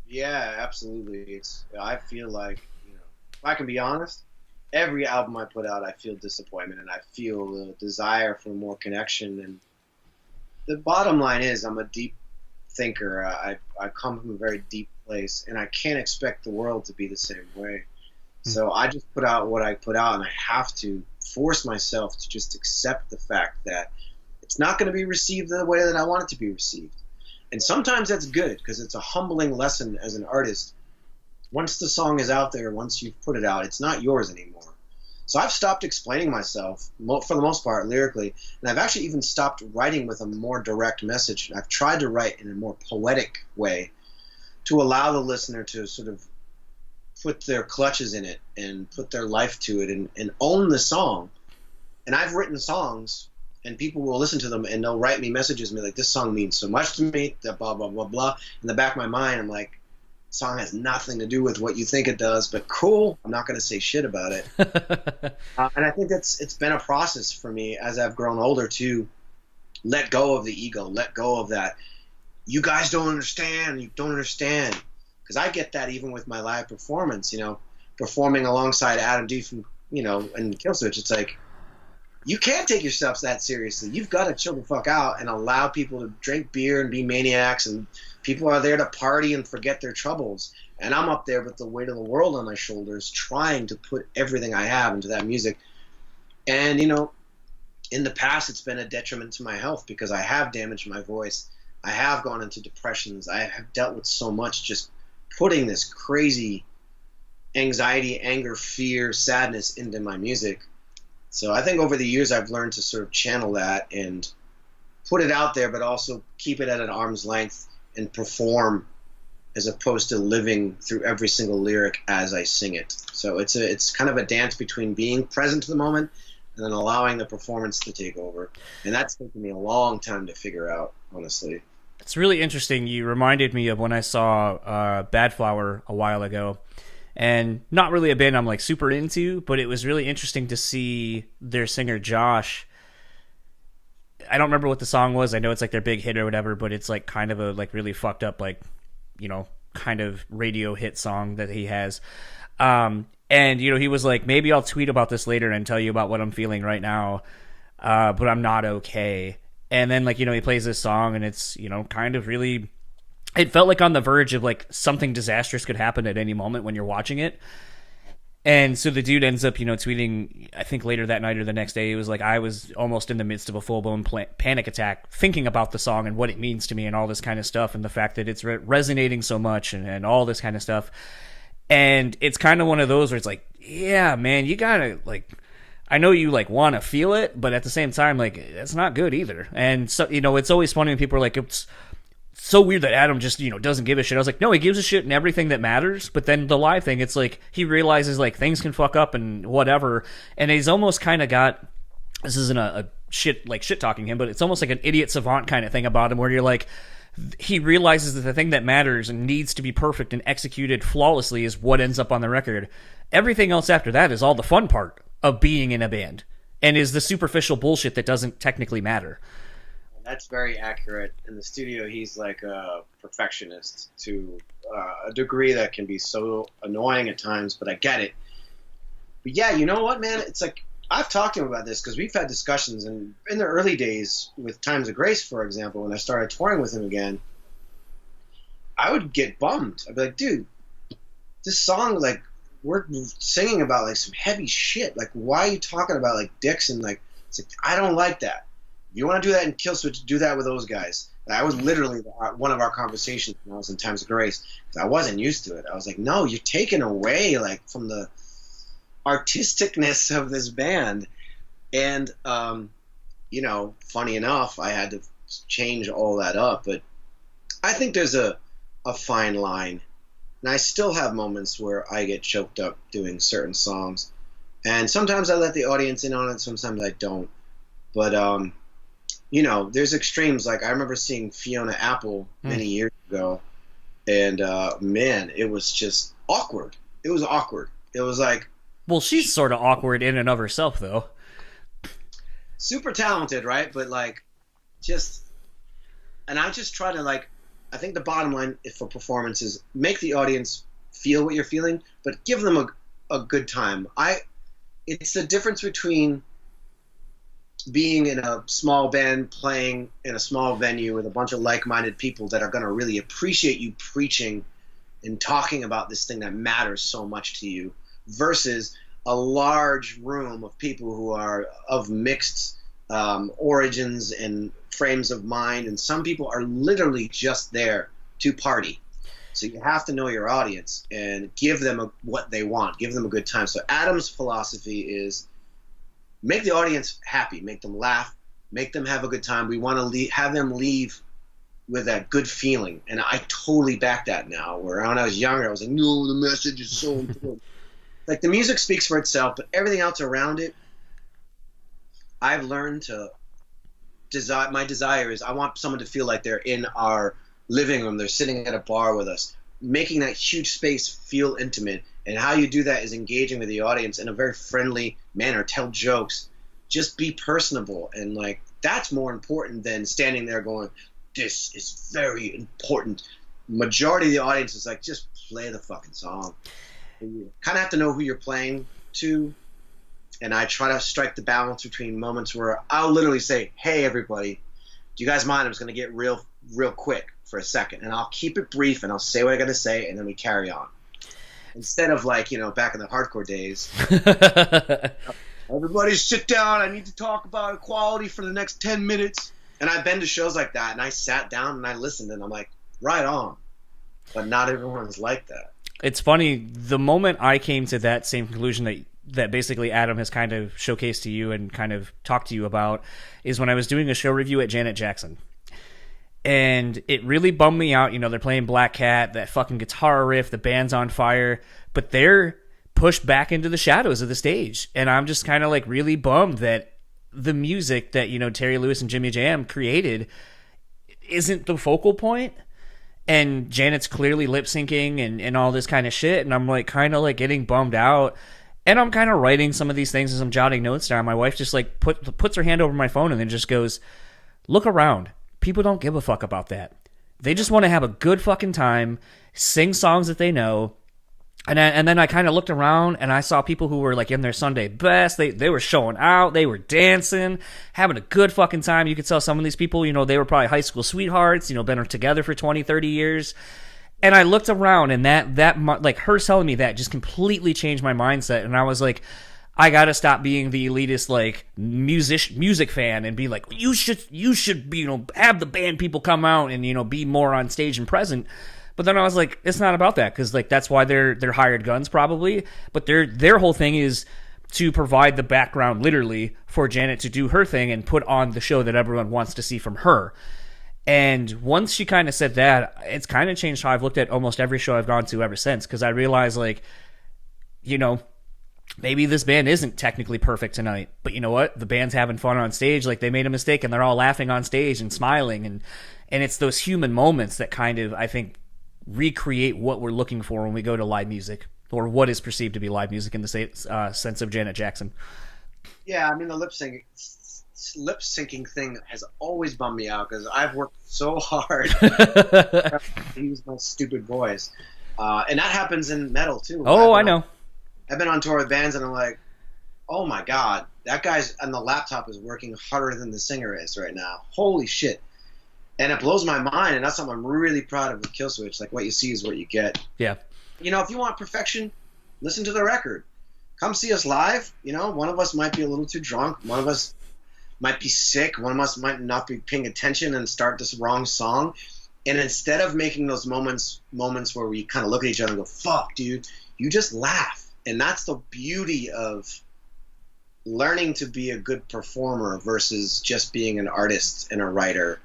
Yeah, absolutely. I feel like, you know, if I can be honest, every album I put out, I feel disappointment and I feel a desire for more connection. And the bottom line is, I'm a deep thinker. I come from a very deep place, and I can't expect the world to be the same way. So I just put out what I put out, and I have to force myself to just accept the fact that it's not going to be received the way that I want it to be received. And sometimes that's good, because it's a humbling lesson as an artist. Once the song is out there, once you've put it out, it's not yours anymore. So I've stopped explaining myself, for the most part, lyrically, and I've actually even stopped writing with a more direct message. I've tried to write in a more poetic way to allow the listener to sort of put their clutches in it and put their life to it and own the song. And I've written songs, and people will listen to them, and they'll write me messages and be like, this song means so much to me, blah, blah, blah, blah. In the back of my mind, I'm like, song has nothing to do with what you think it does, but cool, I'm not going to say shit about it. And I think it's been a process for me as I've grown older to let go of the ego, let go of that. You guys don't understand, because I get that even with my live performance, you know, performing alongside Adam D from, you know, and Killswitch. It's like, you can't take yourself that seriously. You've got to chill the fuck out and allow people to drink beer and be maniacs, and people are there to party and forget their troubles. And I'm up there with the weight of the world on my shoulders, trying to put everything I have into that music. And, you know, in the past, it's been a detriment to my health because I have damaged my voice. I have gone into depressions. I have dealt with so much just putting this crazy anxiety, anger, fear, sadness into my music. So I think over the years I've learned to sort of channel that and put it out there, but also keep it at an arm's length and perform as opposed to living through every single lyric as I sing it. So it's kind of a dance between being present to the moment and then allowing the performance to take over. And that's taken me a long time to figure out, honestly. It's really interesting. You reminded me of when I saw Bad Flower a while ago. And not really a band I'm like super into, but it was really interesting to see their singer Josh. I don't remember what the song was. I know it's like their big hit or whatever, but it's like kind of a like really fucked up, like, you know, kind of radio hit song that he has. And, you know, he was like, maybe I'll tweet about this later and tell you about what I'm feeling right now, but I'm not okay. And then, like, you know, he plays this song and it's, you know, kind of really... It felt like on the verge of like something disastrous could happen at any moment when you're watching it. And so the dude ends up, you know, tweeting, I think later that night or the next day, it was like, I was almost in the midst of a full-blown panic attack thinking about the song and what it means to me and all this kind of stuff and the fact that it's resonating so much and all this kind of stuff. And it's kind of one of those where it's like, yeah, man, you gotta, like, I know you, like, want to feel it, but at the same time, like, it's not good either. And so, you know, it's always funny when people are like, it's so weird that Adam just, you know, doesn't give a shit. I was like, no, he gives a shit in everything that matters. But then the live thing, it's like he realizes like things can fuck up and whatever. And he's almost kind of got, this isn't a shit like shit talking him, but it's almost like an idiot savant kind of thing about him where you're like, he realizes that the thing that matters and needs to be perfect and executed flawlessly is what ends up on the record. Everything else after that is all the fun part of being in a band and is the superficial bullshit that doesn't technically matter. That's very accurate. In the studio, he's like a perfectionist to a degree that can be so annoying at times, but I get it. But yeah, you know what, man? It's like, I've talked to him about this because we've had discussions, and in the early days with Times of Grace, for example, when I started touring with him again, I would get bummed. I'd be like, dude, this song, like, we're singing about like some heavy shit. Like, why are you talking about like dicks and like? It's like, I don't like that. If you want to do that in Killswitch, do that with those guys. That was literally one of our conversations when I was in Times of Grace. I wasn't used to it. I was like, no, you're taking away like from the artisticness of this band. And you know, funny enough, I had to change all that up. But I think there's a fine line. And I still have moments where I get choked up doing certain songs. And sometimes I let the audience in on it, sometimes I don't. But, you know, there's extremes. Like, I remember seeing Fiona Apple many years ago. And, man, it was just awkward. It was awkward. It was like... Well, she's sort of awkward in and of herself, though. Super talented, right? But, like, just... And I just try to, like... I think the bottom line for performance is make the audience feel what you're feeling, but give them a good time. It's the difference between being in a small band playing in a small venue with a bunch of like-minded people that are going to really appreciate you preaching and talking about this thing that matters so much to you versus a large room of people who are of mixed origins and frames of mind, and some people are literally just there to party. So you have to know your audience and give them what they want, give them a good time. So Adam's philosophy is make the audience happy, make them laugh, make them have a good time. We want to have them leave with that good feeling, and I totally back that now. Where when I was younger, I was like, no, the message is so important. Like, the music speaks for itself, but everything else around it, I've learned to my desire is I want someone to feel like they're in our living room, they're sitting at a bar with us, making that huge space feel intimate. And how you do that is engaging with the audience in a very friendly manner, tell jokes, just be personable. And like, that's more important than standing there going, this is very important. Majority of the audience is like, just play the fucking song. And you kind of have to know who you're playing to. And I try to strike the balance between moments where I'll literally say, hey, everybody, do you guys mind? I'm just going to get real quick for a second. And I'll keep it brief, and I'll say what I got to say, and then we carry on. Instead of, like, you know, back in the hardcore days, everybody sit down. I need to talk about equality for the next 10 minutes. And I've been to shows like that, and I sat down and I listened, and I'm like, right on. But not everyone's like that. It's funny. The moment I came to that same conclusion that basically Adam has kind of showcased to you and kind of talked to you about is when I was doing a show review at Janet Jackson. And it really bummed me out. You know, they're playing Black Cat, that fucking guitar riff, the band's on fire, but they're pushed back into the shadows of the stage. And I'm just kind of like really bummed that the music that, you know, Terry Lewis and Jimmy Jam created isn't the focal point. And Janet's clearly lip syncing and all this kind of shit. And I'm like kind of like getting bummed out. And I'm kind of writing some of these things as I'm jotting notes down. My wife just like puts her hand over my phone and then just goes, look around. People don't give a fuck about that. They just want to have a good fucking time, sing songs that they know. And then I kind of looked around and I saw people who were like in their Sunday best. They were showing out. They were dancing, having a good fucking time. You could tell some of these people, you know, they were probably high school sweethearts, you know, been together for 20, 30 years. And I looked around, and that like her telling me that just completely changed my mindset. And I was like, I gotta stop being the elitist like music fan and be like, you should you know, have the band people come out and, you know, be more on stage and present. But then I was like, it's not about that, because like that's why they're hired guns probably. But their whole thing is to provide the background literally for Janet to do her thing and put on the show that everyone wants to see from her. And once she kind of said that, it's kind of changed how I've looked at almost every show I've gone to ever since, because I realized, like, you know, maybe this band isn't technically perfect tonight, but you know what? The band's having fun on stage. Like, they made a mistake, and they're all laughing on stage and smiling. And it's those human moments that kind of, I think, recreate what we're looking for when we go to live music, or what is perceived to be live music in the sense of Janet Jackson. Yeah, I mean, the lip syncing thing has always bummed me out, because I've worked so hard to use my stupid voice, and that happens in metal too. Oh, I know. I've been on tour with bands, and I'm like, oh my god, that guy's on the laptop is working harder than the singer is right now. Holy shit! And it blows my mind, and that's something I'm really proud of with Killswitch. Like, what you see is what you get. Yeah. You know, if you want perfection, listen to the record. Come see us live. You know, one of us might be a little too drunk. One of us might be sick. One of us might not be paying attention and start this wrong song. And instead of making those moments where we kind of look at each other and go, fuck, dude, you just laugh. And that's the beauty of learning to be a good performer versus just being an artist and a writer.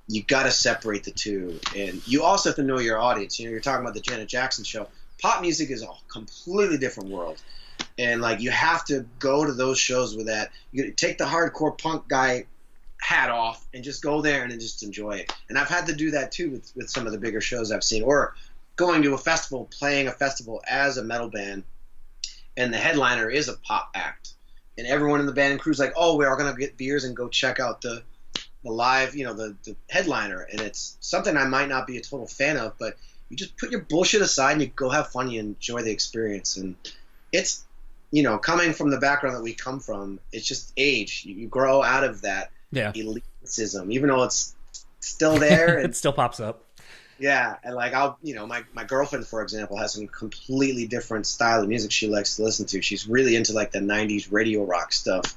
You got to separate the two. And you also have to know your audience. You know, you're talking about the Janet Jackson show. Pop music is a completely different world. And, like, you have to go to those shows with that. You take the hardcore punk guy hat off and just go there and just enjoy it. And I've had to do that, too, with some of the bigger shows I've seen. Or going to a festival, playing a festival as a metal band, and the headliner is a pop act. And everyone in the band and crew's like, oh, we're all going to get beers and go check out the live, you know, the headliner. And it's something I might not be a total fan of, but you just put your bullshit aside and you go have fun, you enjoy the experience. And it's, you know, coming from the background that we come from, it's just age. You grow out of that elitism, even though it's still there. And, it still pops up. Yeah, and like my girlfriend, for example, has some completely different style of music she likes to listen to. She's really into like the 90s radio rock stuff.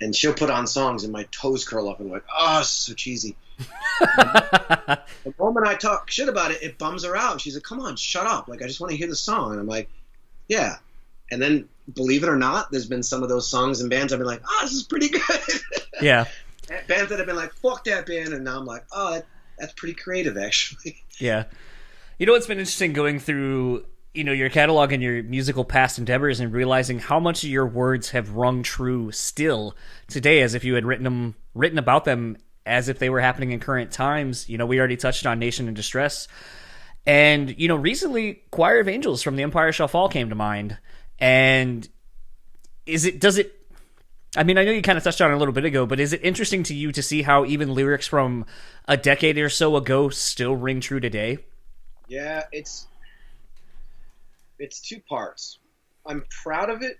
And she'll put on songs and my toes curl up and I'm like, oh, it's so cheesy. The moment I talk shit about it, it bums her out. And she's like, come on, shut up. Like, I just want to hear the song. And I'm like, yeah. And then, believe it or not, there's been some of those songs and bands I've been like, oh, this is pretty good. Yeah. Bands that have been like, fuck that band. And now I'm like, oh, that's pretty creative, actually. Yeah. You know what's been interesting going through, you know, your catalog and your musical past endeavors and realizing how much of your words have rung true still today, as if you had written about them as if they were happening in current times. You know, we already touched on Nation in Distress. And, you know, recently Choir of Angels from The Empire Shall Fall came to mind. And I mean, I know you kind of touched on it a little bit ago, but is it interesting to you to see how even lyrics from a decade or so ago still ring true today? Yeah, it's two parts. I'm proud of it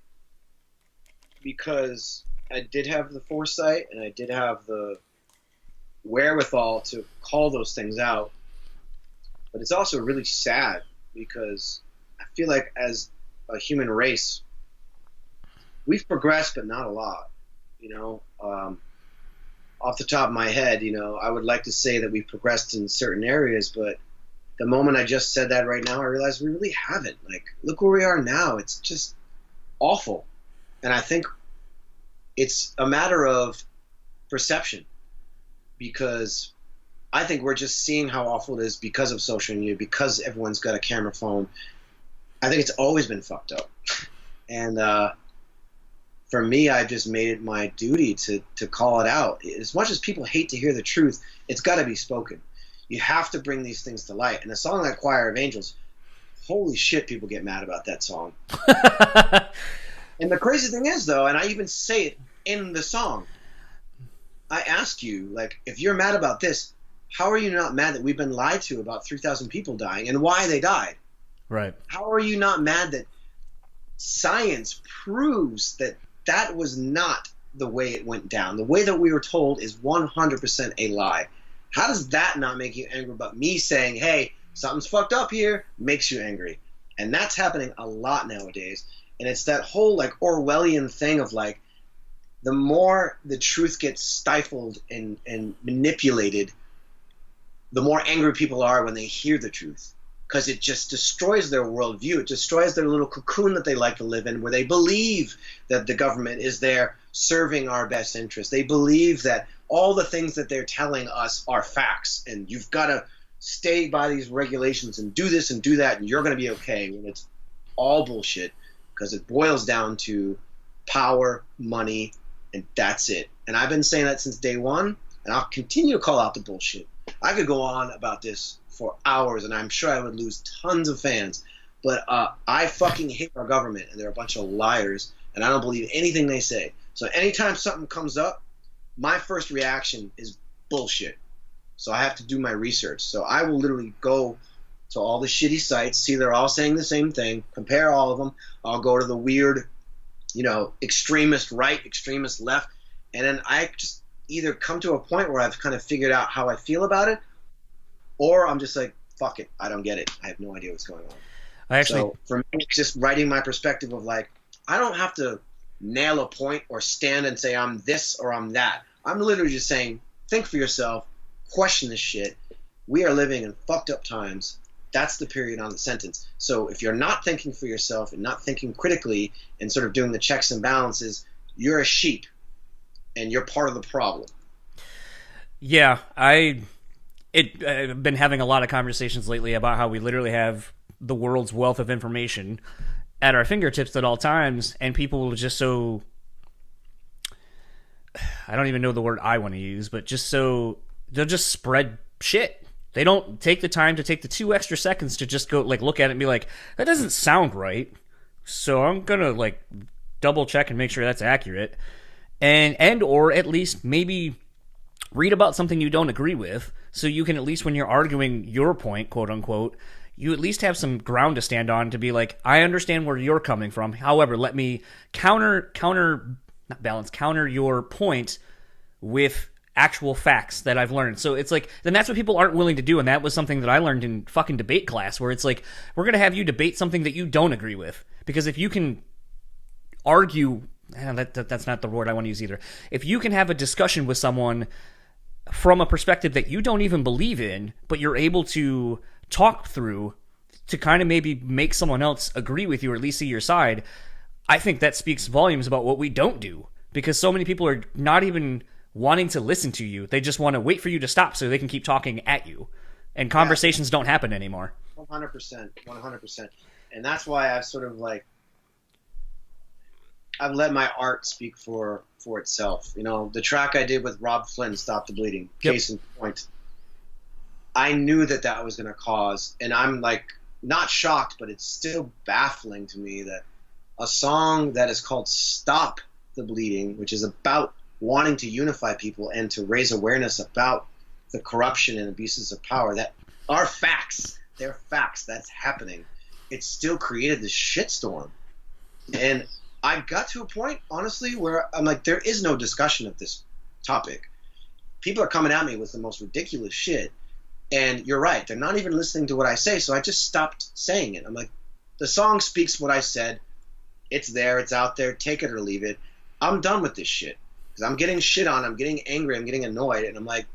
because I did have the foresight and I did have the wherewithal to call those things out. But it's also really sad because I feel like as a human race, we've progressed, but not a lot. You know, off the top of my head, you know, I would like to say that we've progressed in certain areas, but the moment I just said that right now, I realized we really haven't. Like, look where we are now. It's just awful. And I think it's a matter of perception because I think we're just seeing how awful it is because of social media, because everyone's got a camera phone. I think it's always been fucked up. And for me, I've just made it my duty to call it out. As much as people hate to hear the truth, it's got to be spoken. You have to bring these things to light. And a song like Choir of Angels, holy shit, people get mad about that song. And the crazy thing is, though, and I even say it in the song, I ask you, like, if you're mad about this, how are you not mad that we've been lied to about 3,000 people dying and why they died? Right. How are you not mad that science proves that that was not the way it went down? The way that we were told is 100% a lie. How does that not make you angry about me saying, hey, something's fucked up here, makes you angry? And that's happening a lot nowadays. And it's that whole like Orwellian thing of like, the more the truth gets stifled and manipulated, the more angry people are when they hear the truth. Because it just destroys their worldview. It destroys their little cocoon that they like to live in, where they believe that the government is there serving our best interest. They believe that all the things that they're telling us are facts, and you've got to stay by these regulations and do this and do that, and you're going to be okay. And it's all bullshit, because it boils down to power, money, and that's it. And I've been saying that since day one, and I'll continue to call out the bullshit. I could go on about this for hours, and I'm sure I would lose tons of fans. But I fucking hate our government, and they're a bunch of liars, and I don't believe anything they say. So anytime something comes up, my first reaction is bullshit. So I have to do my research. So I will literally go to all the shitty sites, see they're all saying the same thing, compare all of them. I'll go to the weird, extremist right, extremist left, and then I just either come to a point where I've kind of figured out how I feel about it, or I'm just like, fuck it, I don't get it. I have no idea what's going on. So for me, it's just writing my perspective of like, I don't have to nail a point or stand and say I'm this or I'm that. I'm literally just saying, think for yourself, question this shit. We are living in fucked up times. That's the period on the sentence. So if you're not thinking for yourself and not thinking critically and sort of doing the checks and balances, you're a sheep and you're part of the problem. Yeah, I've been having a lot of conversations lately about how we literally have the world's wealth of information at our fingertips at all times, and people will just so, I don't even know the word I want to use, but just so, they'll just spread shit. They don't take the time to take the 2 extra seconds to just go like look at it and be like, that doesn't sound right, so I'm gonna like double check and make sure that's accurate, and or at least maybe read about something you don't agree with, so you can at least, when you're arguing your point, quote unquote, you at least have some ground to stand on to be like, I understand where you're coming from. However, let me counter your point with actual facts that I've learned. So it's like, then that's what people aren't willing to do. And that was something that I learned in fucking debate class, where it's like, we're going to have you debate something that you don't agree with. Because if you can argue, that's not the word I want to use either. If you can have a discussion with someone from a perspective that you don't even believe in, but you're able to talk through to kind of maybe make someone else agree with you or at least see your side, I think that speaks volumes about what we don't do. Because so many people are not even wanting to listen to you. They just want to wait for you to stop so they can keep talking at you. And conversations don't happen anymore. 100%. And that's why I've sort of like, I've let my art speak for itself. You know, the track I did with Rob Flynn, Stop the Bleeding, case in point. I knew that was going to cause, and I'm like not shocked, but it's still baffling to me that a song that is called Stop the Bleeding, which is about wanting to unify people and to raise awareness about the corruption and abuses of power that are facts. They're facts. That's happening. It still created this shitstorm. And I got to a point, honestly, where I'm like, there is no discussion of this topic. People are coming at me with the most ridiculous shit. And you're right. They're not even listening to what I say. So I just stopped saying it. I'm like, the song speaks what I said. It's there. It's out there. Take it or leave it. I'm done with this shit. Because I'm getting shit on. I'm getting angry. I'm getting annoyed. And I'm like,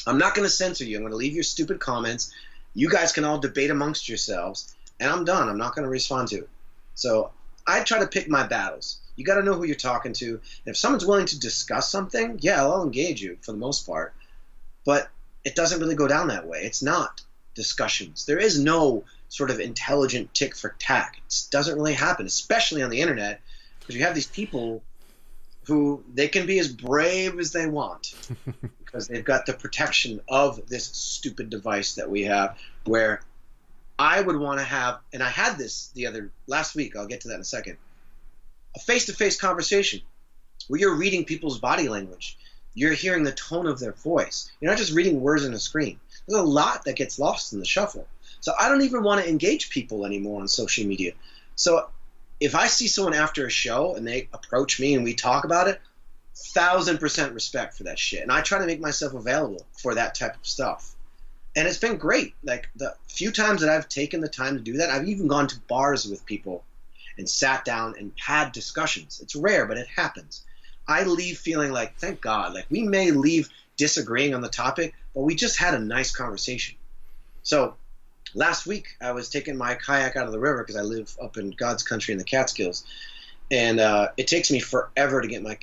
I'm not going to censor you. I'm going to leave your stupid comments. You guys can all debate amongst yourselves. And I'm done. I'm not going to respond to it. So I try to pick my battles. You got to know who you're talking to. And if someone's willing to discuss something, yeah, I'll engage you for the most part. But it doesn't really go down that way. It's not discussions. There is no sort of intelligent tick for tack. It doesn't really happen, especially on the internet, because you have these people who they can be as brave as they want because they've got the protection of this stupid device that we have, where I would want to have, and I had this last week, I'll get to that in a second, a face-to-face conversation where you're reading people's body language. You're hearing the tone of their voice. You're not just reading words on a screen. There's a lot that gets lost in the shuffle. So I don't even want to engage people anymore on social media. So if I see someone after a show and they approach me and we talk about it, 1,000% respect for that shit. And I try to make myself available for that type of stuff. And it's been great. Like the few times that I've taken the time to do that, I've even gone to bars with people and sat down and had discussions. It's rare, but it happens. I leave feeling like, thank God, like we may leave disagreeing on the topic, but we just had a nice conversation. So last week I was taking my kayak out of the river because I live up in God's country in the Catskills. And it takes me forever to get my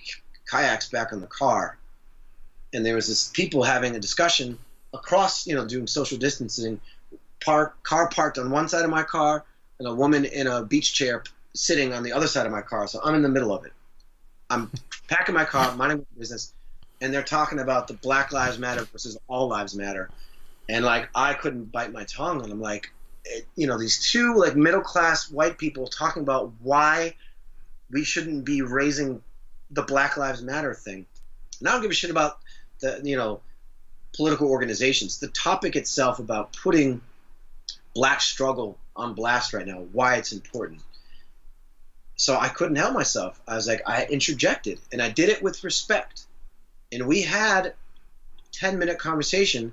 kayaks back on the car. And there was this people having a discussion across, doing social distancing, car parked on one side of my car and a woman in a beach chair sitting on the other side of my car. So I'm in the middle of it. I'm packing my car, minding my business, and they're talking about the Black Lives Matter versus All Lives Matter. And like, I couldn't bite my tongue. And I'm like, these two like middle-class white people talking about why we shouldn't be raising the Black Lives Matter thing. And I don't give a shit about the, political organizations. The topic itself about putting black struggle on blast right now, why it's important. So I couldn't help myself. I was like, I interjected, and I did it with respect. And we had 10-minute conversation,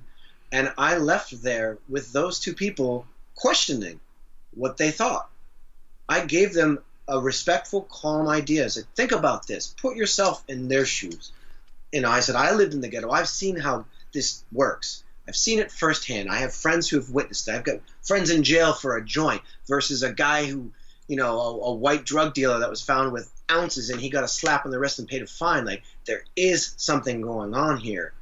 and I left there with those two people questioning what they thought. I gave them a respectful, calm idea. I said, think about this. Put yourself in their shoes. I said, I lived in the ghetto. I've seen how this works. I've seen it firsthand. I have friends who have witnessed it. I've got friends in jail for a joint versus a guy who, a white drug dealer that was found with ounces and he got a slap on the wrist and paid a fine. Like, there is something going on here.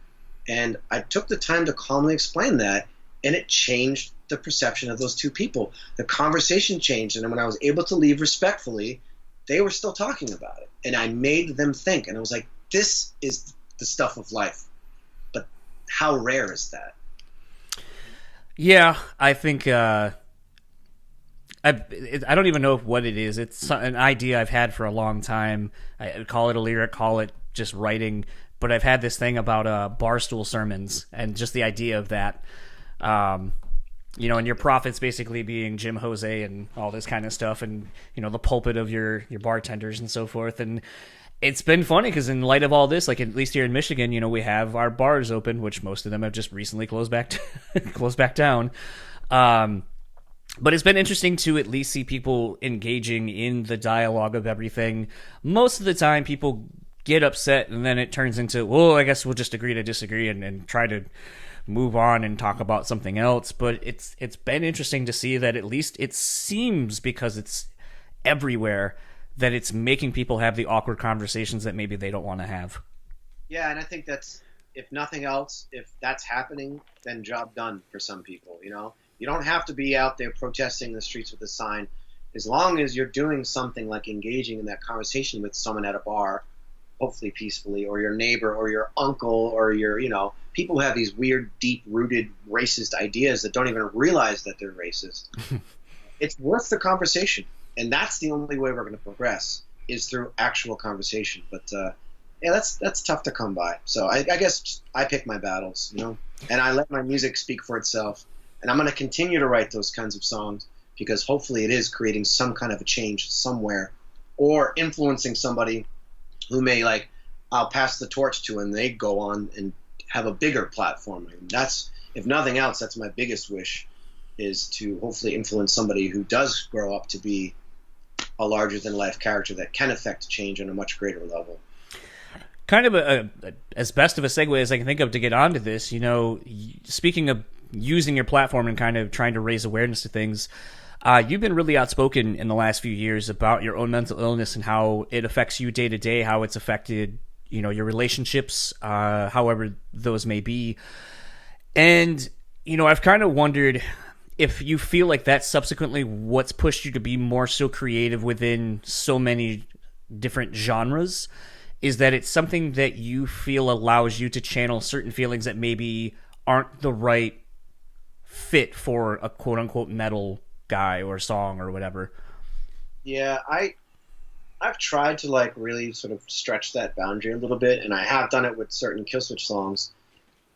And I took the time to calmly explain that, and it changed the perception of those two people. The conversation changed, and when I was able to leave respectfully, they were still talking about it. And I made them think, and I was like, this is the stuff of life. But how rare is that? Yeah, I think I don't even know what it is. It's an idea I've had for a long time. I call it a lyric, call it just writing. But I've had this thing about barstool sermons and just the idea of that. And your prophets basically being Jim Jose and all this kind of stuff, and the pulpit of your bartenders and so forth. And it's been funny because in light of all this, like at least here in Michigan, we have our bars open, which most of them have just recently closed back down. But it's been interesting to at least see people engaging in the dialogue of everything. Most of the time, people get upset, and then it turns into, well, I guess we'll just agree to disagree and try to move on and talk about something else. But it's been interesting to see that at least it seems, because it's everywhere, that it's making people have the awkward conversations that maybe they don't want to have. Yeah, and I think that's, if nothing else, if that's happening, then job done for some people, You don't have to be out there protesting the streets with a sign. As long as you're doing something like engaging in that conversation with someone at a bar, hopefully peacefully, or your neighbor or your uncle or your, people who have these weird, deep-rooted racist ideas that don't even realize that they're racist. It's worth the conversation. And that's the only way we're going to progress, is through actual conversation. But, yeah, that's tough to come by. So I guess I pick my battles, and I let my music speak for itself. And I'm going to continue to write those kinds of songs because hopefully it is creating some kind of a change somewhere, or influencing somebody who may, I'll pass the torch to, and they go on and have a bigger platform. I mean, that's, if nothing else, that's my biggest wish, is to hopefully influence somebody who does grow up to be a larger-than-life character that can affect change on a much greater level. Kind of as best of a segue as I can think of to get onto this, speaking of using your platform and kind of trying to raise awareness to things, you've been really outspoken in the last few years about your own mental illness and how it affects you day to day, how it's affected, your relationships, however those may be. And, I've kind of wondered if you feel like that's subsequently what's pushed you to be more so creative within so many different genres, is that it's something that you feel allows you to channel certain feelings that maybe aren't the right fit for a quote-unquote metal guy or song or whatever. Yeah, I've tried to really sort of stretch that boundary a little bit, and I have done it with certain Killswitch songs.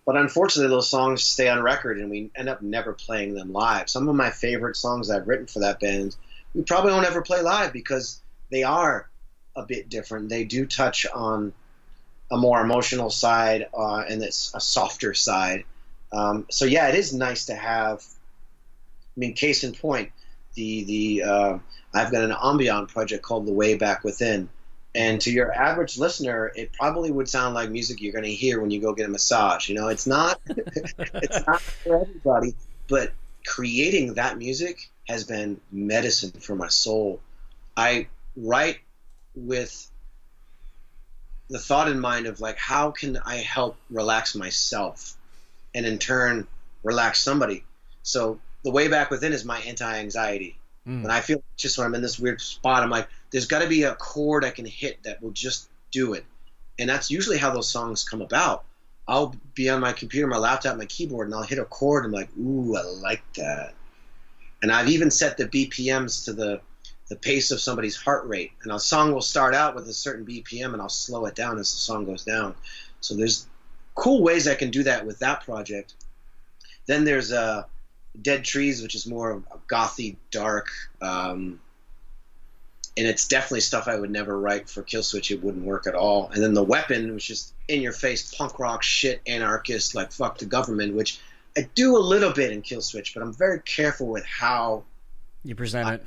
But unfortunately, those songs stay on record, and we end up never playing them live. Some of my favorite songs I've written for that band, we probably won't ever play live because they are a bit different. They do touch on a more emotional side, and it's a softer side. So yeah, it is nice to have. I mean, case in point, I've got an ambient project called The Way Back Within, and to your average listener, it probably would sound like music you're going to hear when you go get a massage. It's not, it's not for everybody, but creating that music has been medicine for my soul. I write with the thought in mind of how can I help relax myself, and in turn relax somebody. So The Way Back Within is my anti-anxiety. When I feel just when I'm in this weird spot, I'm like, there's got to be a chord I can hit that will just do it. And that's usually how those songs come about. I'll be on my computer, my laptop, my keyboard, and I'll hit a chord. And I'm like, ooh, I like that. And I've even set the BPMs to the pace of somebody's heart rate. And a song will start out with a certain BPM, and I'll slow it down as the song goes down. So there's cool ways I can do that with that project. Then there's Dead Trees, which is more of a gothy, dark and it's definitely stuff I would never write for Killswitch. It wouldn't work at all. And then The Weapon was just in-your-face punk rock shit, anarchist, like fuck the government, which I do a little bit in Killswitch, but I'm very careful with how you present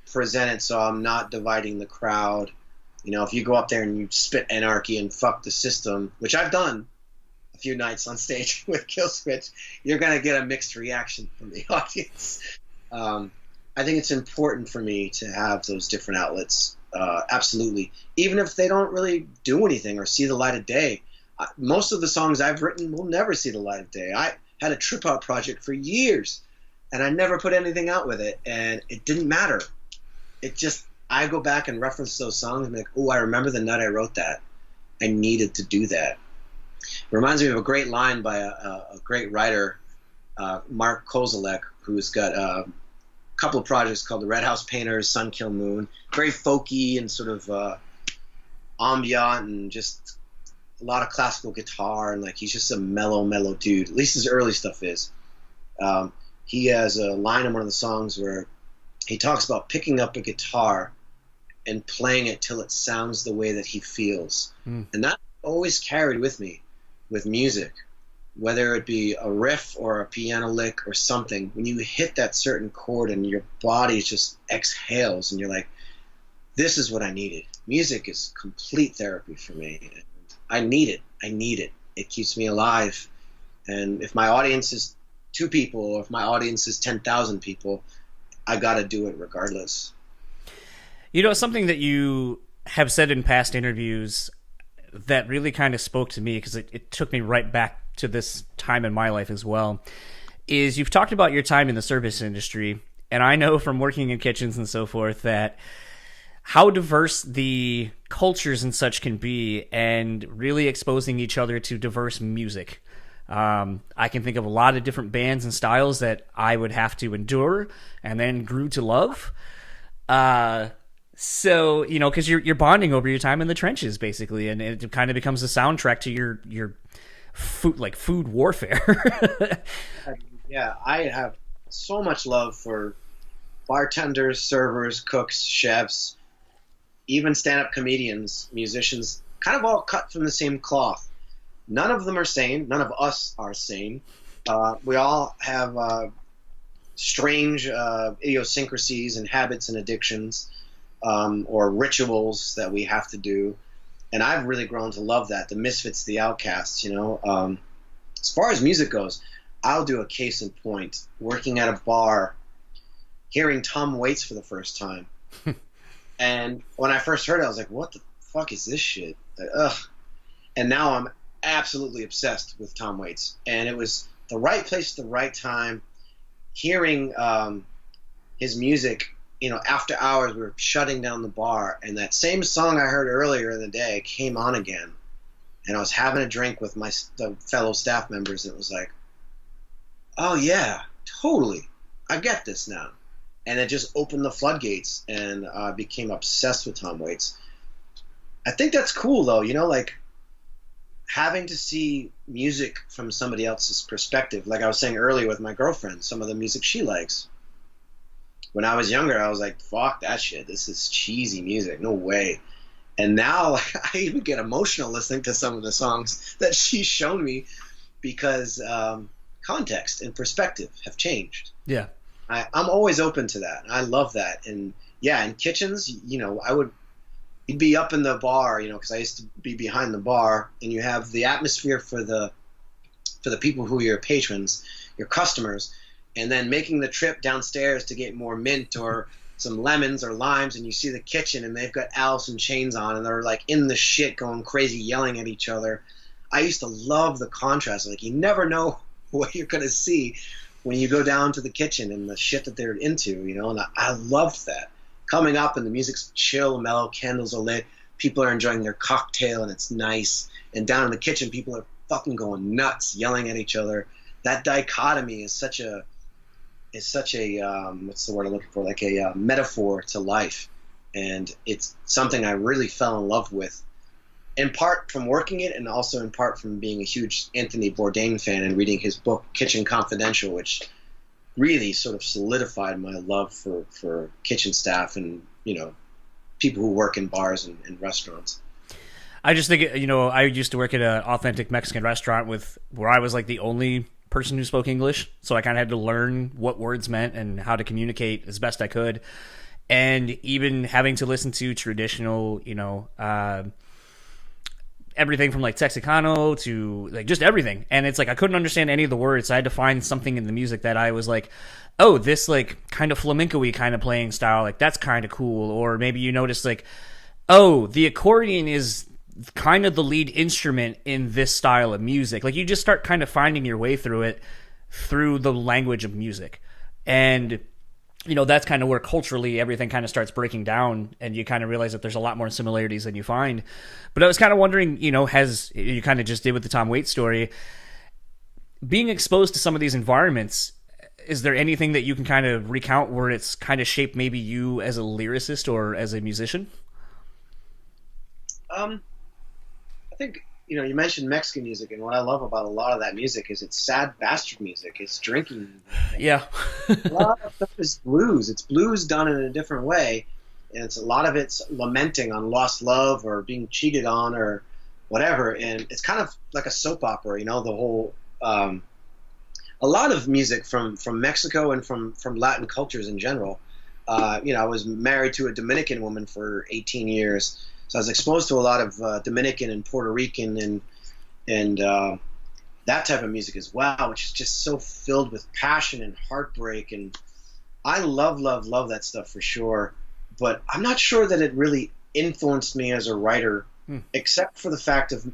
it, so I'm not dividing the crowd. You know, if you go up there and you spit anarchy and fuck the system, which I've done a few nights on stage with Killswitch, you're going to get a mixed reaction from the audience. I think it's important for me to have those different outlets, absolutely. Even if they don't really do anything or see the light of day. Most of the songs I've written will never see the light of day. I had a trip-out project for years, and I never put anything out with it, and it didn't matter. It just, I go back and reference those songs and be like, oh, I remember the night I wrote that. I needed to do that. It reminds me of a great line by a great writer, Mark Kozalek, who's got a couple of projects called The Red House Painters, Sun Kill Moon. Very folky and sort of ambient, and just a lot of classical guitar, and like he's just a mellow dude. At least his early stuff is. He has a line in one of the songs where he talks about picking up a guitar and playing it till it sounds the way that he feels. And that always carried with me with music, whether it be a riff or a piano lick or something. When you hit that certain chord and your body just exhales and you're like, this is what I needed. Music is complete therapy for me. I need it. It keeps me alive. And if my audience is 2 people, or if my audience is 10,000 people, I got to do it regardless. You know, something that you have said in past interviews that really kind of spoke to me, because it took me right back to this time in my life as well, is you've talked about your time in the service industry. And I know from working in kitchens and so forth that how diverse the cultures and such can be, and really exposing each other to diverse music. I can think of a lot of different bands and styles that I would have to endure and then grew to love. So, you know, because you're bonding over your time in the trenches, basically, and it kind of becomes a soundtrack to your food warfare. Yeah, I have so much love for bartenders, servers, cooks, chefs, even stand-up comedians, musicians, kind of all cut from the same cloth. None of them are sane. None of us are sane. We all have strange idiosyncrasies and habits and addictions, or rituals that we have to do. And I've really grown to love that, the misfits, the outcasts, you know. As far as music goes, I'll do a case in point. Working at a bar, hearing Tom Waits for the first time. And when I first heard it, I was like, what the fuck is this shit? Like, ugh. And now I'm absolutely obsessed with Tom Waits. And it was the right place at the right time. Hearing his music, you know, after hours, we were shutting down the bar, and that same song I heard earlier in the day came on again. And I was having a drink with the fellow staff members, and it was like, oh yeah, totally. I get this now. And it just opened the floodgates, and I became obsessed with Tom Waits. I think that's cool, though, you know, like having to see music from somebody else's perspective. Like I was saying earlier with my girlfriend, some of the music she likes. When I was younger, I was like, fuck that shit. This is cheesy music. No way. And now I even get emotional listening to some of the songs that she's shown me because context and perspective have changed. Yeah. I'm always open to that. I love that. And yeah, in kitchens, you know, you'd be up in the bar, you know, because I used to be behind the bar, and you have the atmosphere for the people who are your patrons, your customers, and then making the trip downstairs to get more mint or some lemons or limes, and you see the kitchen, and they've got Alice in Chains on, and they're like in the shit going crazy, yelling at each other. I used to love the contrast. Like, you never know what you're going to see when you go down to the kitchen and the shit that they're into, you know, and I loved that. Coming up and the music's chill, mellow, candles are lit, people are enjoying their cocktail and it's nice, and down in the kitchen people are fucking going nuts, yelling at each other. That dichotomy is such a what's the word I'm looking for, like a metaphor to life, and it's something I really fell in love with, in part from working it, and also in part from being a huge Anthony Bourdain fan and reading his book Kitchen Confidential, which really sort of solidified my love for kitchen staff and, you know, people who work in bars and restaurants. I just think, I used to work at an authentic Mexican restaurant where I was like the only person who spoke English, so I kind of had to learn what words meant and how to communicate as best I could. And even having to listen to traditional, everything from like Texicano to like just everything. And it's like I couldn't understand any of the words. So I had to find something in the music that I was like, oh, this like kind of flamenco-y kind of playing style, like that's kind of cool. Or maybe you notice like, oh, the accordion is kind of the lead instrument in this style of music. Like you just start kind of finding your way through it through the language of music. And that's kind of where culturally everything kind of starts breaking down, and you kind of realize that there's a lot more similarities than you find. But I was kind of wondering, has you kind of just did with the Tom Waits story, being exposed to some of these environments, is there anything that you can kind of recount where it's kind of shaped maybe you as a lyricist or as a musician? I think, you mentioned Mexican music, and what I love about a lot of that music is it's sad bastard music. It's drinking. Yeah. A lot of stuff is blues. It's blues done in a different way, and a lot of it's lamenting on lost love or being cheated on or whatever, and it's kind of like a soap opera, the whole a lot of music from Mexico and from Latin cultures in general. I was married to a Dominican woman for 18 years, so I was exposed to a lot of Dominican and Puerto Rican and that type of music as well, which is just so filled with passion and heartbreak. And I love that stuff for sure. But I'm not sure that it really influenced me as a writer, except for the fact of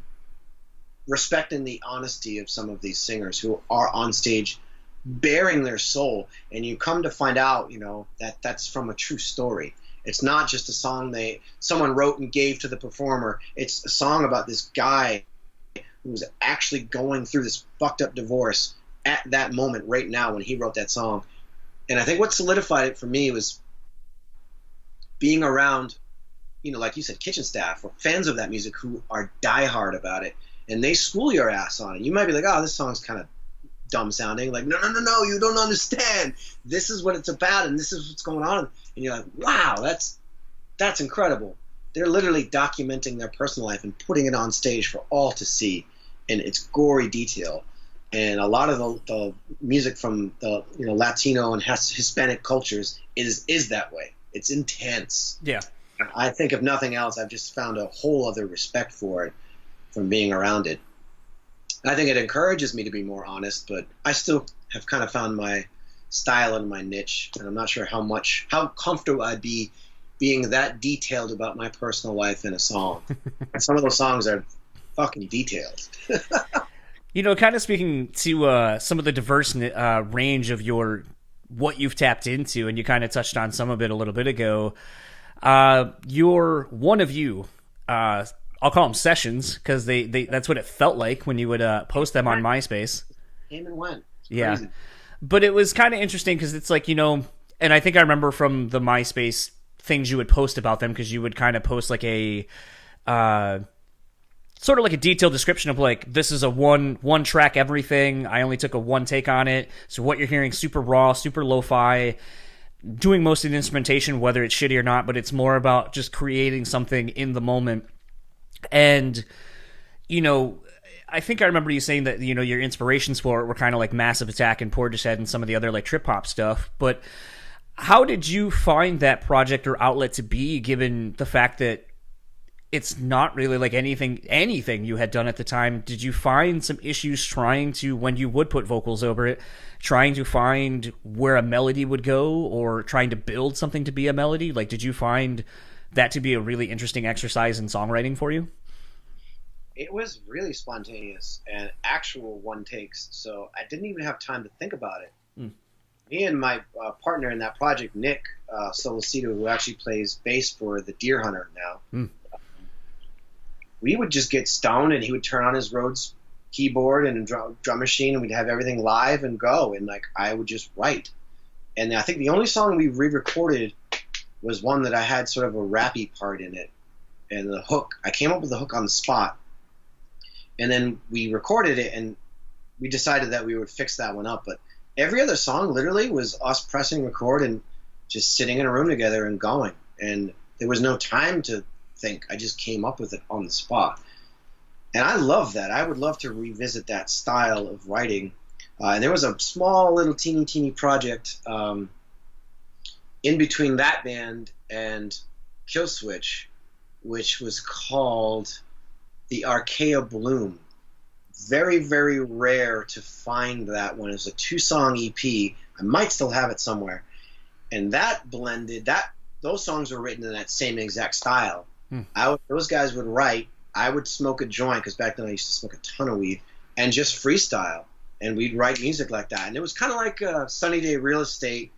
respecting the honesty of some of these singers who are on stage bearing their soul. And you come to find out, that that's from a true story. It's not just a song someone wrote and gave to the performer. It's a song about this guy who was actually going through this fucked up divorce at that moment right now when he wrote that song. And I think what solidified it for me was being around, like you said, kitchen staff or fans of that music who are diehard about it, and they school your ass on it. You might be like, oh, this song's kind of dumb sounding. Like, no, you don't understand. This is what it's about, and this is what's going on. And you're like, wow, that's incredible. They're literally documenting their personal life and putting it on stage for all to see in its gory detail. And a lot of the music from the Latino and Hispanic cultures is that way. It's intense. Yeah. I think if nothing else, I've just found a whole other respect for it from being around it. I think it encourages me to be more honest, but I still have kind of found my style and my niche, and I'm not sure how comfortable I'd be being that detailed about my personal life in a song. And some of those songs are fucking detailed. Kind of speaking to some of the diverse range of what you've tapped into, and you kind of touched on some of it a little bit ago. Your one of you, I'll call them sessions because they that's what it felt like when you would post them on MySpace. Came and went. Yeah. Crazy. But it was kind of interesting because it's like, and I think I remember from the MySpace things you would post about them, because you would kind of post like a sort of like a detailed description of like, this is a one track everything. I only took a one take on it. So what you're hearing, super raw, super lo-fi, doing most of the instrumentation, whether it's shitty or not, but it's more about just creating something in the moment. And, I think I remember you saying that, your inspirations for it were kind of like Massive Attack and Portishead and some of the other like trip hop stuff. But how did you find that project or outlet to be, given the fact that it's not really like anything you had done at the time? Did you find some issues trying to, when you would put vocals over it, trying to find where a melody would go or trying to build something to be a melody? Like, did you find that to be a really interesting exercise in songwriting for you? It was really spontaneous and actual one takes, so I didn't even have time to think about it. Me and my partner in that project, Nick Solocito, who actually plays bass for the Deer Hunter now, we would just get stoned and he would turn on his Rhodes keyboard and drum machine, and we'd have everything live and go, and like I would just write. And I think the only song we re-recorded was one that I had sort of a rappy part in it, and the hook, I came up with the hook on the spot. And then we recorded it, and we decided that we would fix that one up. But every other song literally was us pressing record and just sitting in a room together and going. And There was no time to think. I just came up with it on the spot. And I love that. I would love to revisit that style of writing. And there was a small little teeny project in between that band and Killswitch, which was called the Archaea Bloom. Very, very rare to find that one. It was a 2-song EP. I might still have it somewhere. And that blended, those songs were written in that same exact style. Those guys would write. I would smoke a joint, because back then I used to smoke a ton of weed, and just freestyle. And we'd write music like that. And it was kind of like Sunny Day Real Estate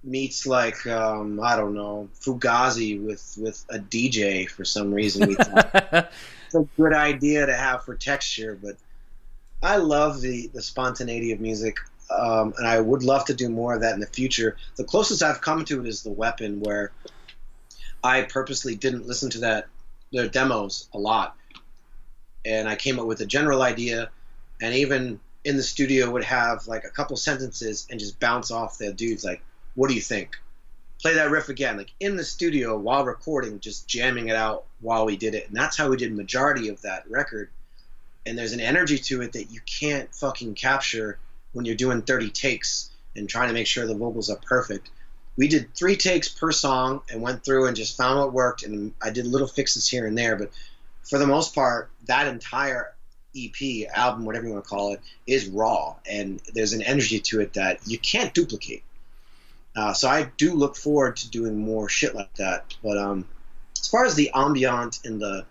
meets like, I don't know, Fugazi with a DJ for some reason. We thought it's a good idea to have for texture. But I love the spontaneity of music. And I would love to do more of that in the future. The closest I've come to it is The Weapon, where I purposely didn't listen to their demos a lot. And I came up with a general idea, and even in the studio would have like a couple sentences and just bounce off the dudes like, what do you think? Play that riff again. Like in the studio while recording, just jamming it out while we did it. And that's how we did majority of that record. And there's an energy to it that you can't fucking capture when you're doing 30 takes and trying to make sure the vocals are perfect. We did 3 takes per song and went through and just found what worked, and I did little fixes here and there, but for the most part, that entire EP, album, whatever you want to call it, is raw, and there's an energy to it that you can't duplicate. So I do look forward to doing more shit like that. But as far as the ambient and the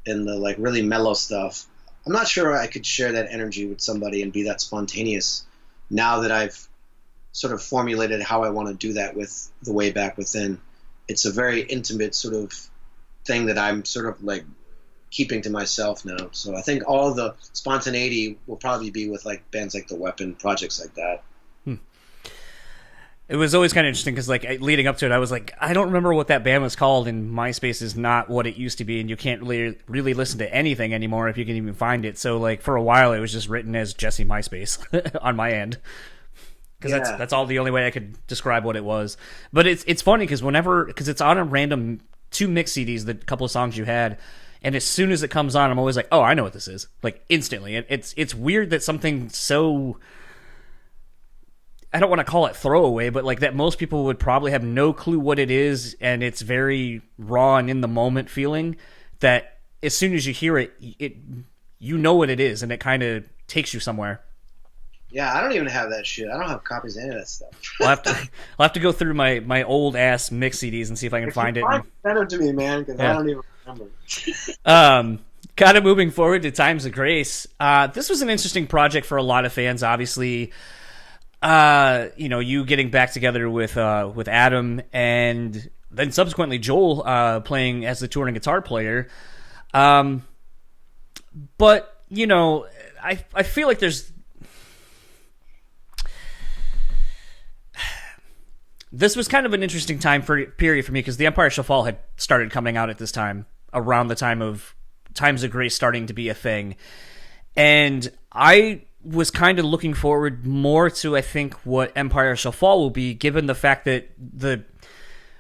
like really mellow stuff, I'm not sure I could share that energy with somebody and be that spontaneous now that I've sort of formulated how I want to do that with The Way Back Within. It's a very intimate sort of thing that I'm sort of like keeping to myself now. So I think all the spontaneity will probably be with like bands like The Weapon, projects like that. It was always kind of interesting because, like, leading up to it, I was like, I don't remember what that band was called, and MySpace is not what it used to be, and you can't really listen to anything anymore if you can even find it. So, like, for a while, it was just written as Jesse MySpace on my end. Because that's all the only way I could describe what it was. But it's funny because it's on a random 2 mix CDs, the couple of songs you had, and as soon as it comes on, I'm always like, oh, I know what this is. Like, instantly. It's weird that something so... I don't want to call it throwaway, but like that most people would probably have no clue what it is, and it's very raw and in the moment feeling that as soon as you hear it, you know what it is, and it kind of takes you somewhere. Yeah, I don't even have that shit. I don't have copies of any of that stuff. I'll have to go through my old ass mix CDs and see if I can find it. Send them to me, man, because I don't even remember. Kind of moving forward to Times of Grace. This was an interesting project for a lot of fans, obviously. You getting back together with Adam and then subsequently Joel playing as the touring guitar player. But I feel like this was kind of an interesting period for me because The Empire Shall Fall had started coming out at this time, around the time of Times of Grace starting to be a thing. And I was kind of looking forward more to, I think, what Empire Shall Fall will be, given the fact that the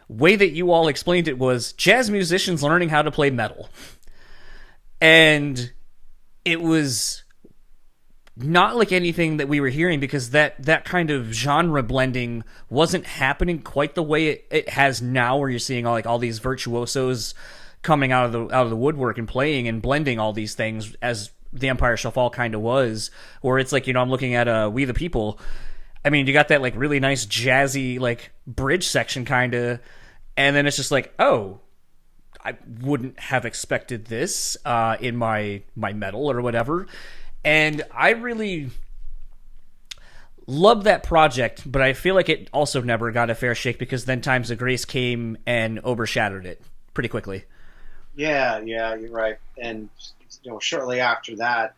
way that you all explained it was jazz musicians learning how to play metal. And it was not like anything that we were hearing, because that kind of genre blending wasn't happening quite the way it has now, where you're seeing all these virtuosos coming out of the woodwork and playing and blending all these things as The Empire Shall Fall kind of was, where it's like, I'm looking at We the People. I mean, you got that like really nice jazzy like bridge section kind of, and then it's just like, oh, I wouldn't have expected this in my metal or whatever. And I really loved that project, but I feel like it also never got a fair shake, because then Times of Grace came and overshadowed it pretty quickly. Yeah, you're right. And shortly after that,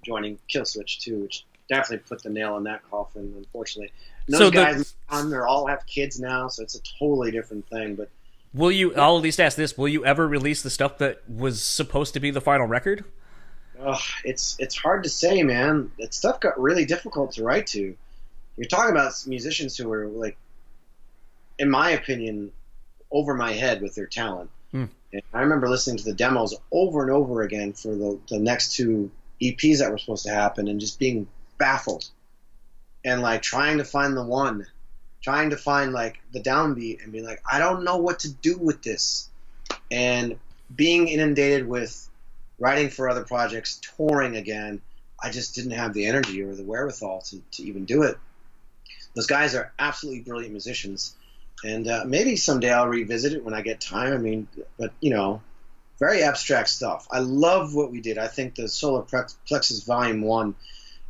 joining Killswitch too, which definitely put the nail in that coffin, unfortunately. And those guys, they all have kids now, so it's a totally different thing. But I'll at least ask this, will you ever release the stuff that was supposed to be the final record? It's hard to say, man. That stuff got really difficult to write to. You're talking about musicians who were, like, in my opinion, over my head with their talent. Hmm. And I remember listening to the demos over and over again for the next two EPs that were supposed to happen and just being baffled and like trying to find the one, trying to find like the downbeat and being like, I don't know what to do with this. And being inundated with writing for other projects, touring again, I just didn't have the energy or the wherewithal to even do it. Those guys are absolutely brilliant musicians. And maybe someday I'll revisit it when I get time. I mean, but, you know, very abstract stuff. I love what we did. I think the Solar Plexus Volume 1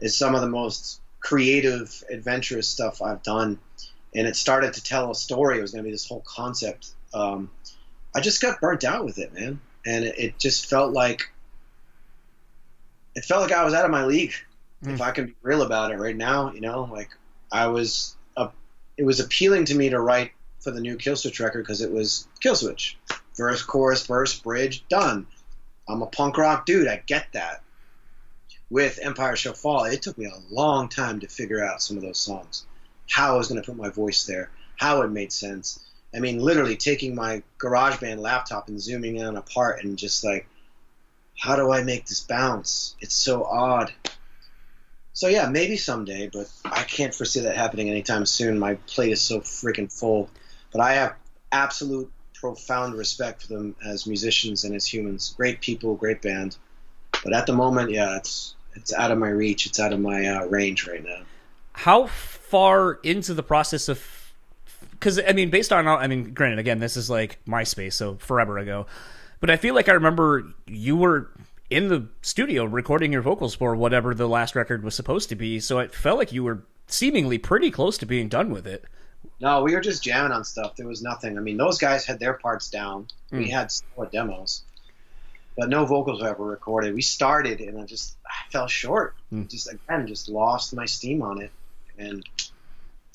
is some of the most creative, adventurous stuff I've done. And it started to tell a story. It was going to be this whole concept. I just got burnt out with it, man. And it just felt like I was out of my league. If I can be real about it right now, you know, like it was appealing to me to write for the new Killswitch record because it was Killswitch. Verse, chorus, verse, bridge, done. I'm a punk rock dude. I get that. With Empire Shall Fall, it took me a long time to figure out some of those songs, how I was going to put my voice there, how it made sense. I mean, literally taking my GarageBand laptop and zooming in on a part and just like, how do I make this bounce? It's so odd. So yeah, maybe someday, but I can't foresee that happening anytime soon. My plate is so freaking full. But I have absolute profound respect for them as musicians and as humans. Great people, great band. But at the moment, yeah, it's out of my reach. It's out of my range right now. How far into the process of... Because, I mean, granted, again, this is like MySpace, so forever ago. But I feel like I remember you were in the studio recording your vocals for whatever the last record was supposed to be, so it felt like you were seemingly pretty close to being done with it. No, we were just jamming on stuff. There was nothing. I mean, those guys had their parts down. We had solid demos, but no vocals were ever recorded. We started, and I fell short. Just lost my steam on it. And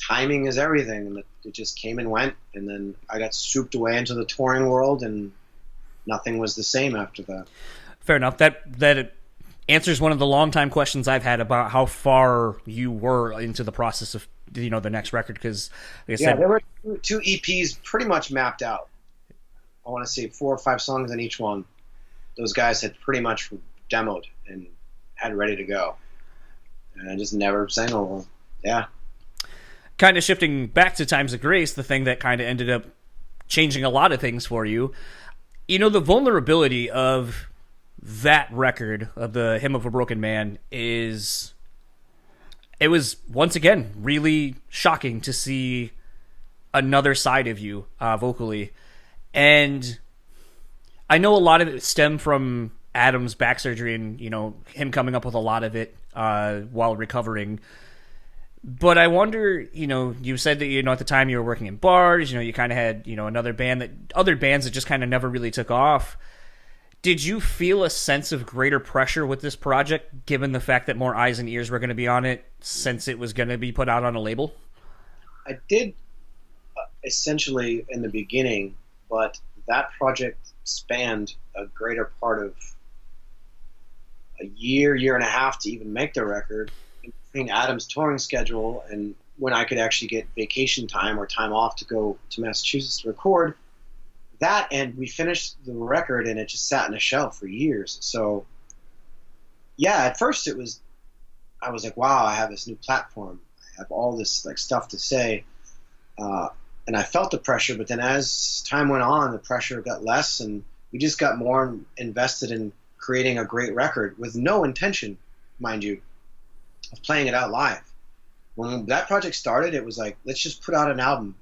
timing is everything, and it just came and went. And then I got swooped away into the touring world, and nothing was the same after that. Fair enough. That answers one of the long-time questions I've had about how far you were into the process of, you know, the next record. Because, like I said, there were two EPs pretty much mapped out. I want to say 4 or 5 songs on each one. Those guys had pretty much demoed and had ready to go. And I just never sang over them. Yeah. Kind of shifting back to Times of Grace, the thing that kind of ended up changing a lot of things for you. You know, the vulnerability of that record, of the Hymn of a Broken Man, it was, once again, really shocking to see another side of you vocally. And I know a lot of it stemmed from Adam's back surgery and, you know, him coming up with a lot of it while recovering. But I wonder, you know, you said that, you know, at the time you were working in bars, you know, you kind of had, you know, other bands that just kind of never really took off. Did you feel a sense of greater pressure with this project, given the fact that more eyes and ears were going to be on it since it was going to be put out on a label? I did essentially in the beginning, but that project spanned a greater part of a year and a half to even make the record. Between Adam's touring schedule and when I could actually get vacation time or time off to go to Massachusetts to record that, and we finished the record and it just sat on a shelf for years. So yeah, at first I was like, wow, I have this new platform. I have all this like stuff to say. And I felt the pressure, but then as time went on, the pressure got less and we just got more invested in creating a great record with no intention, mind you, of playing it out live. When that project started, it was like, let's just put out an album.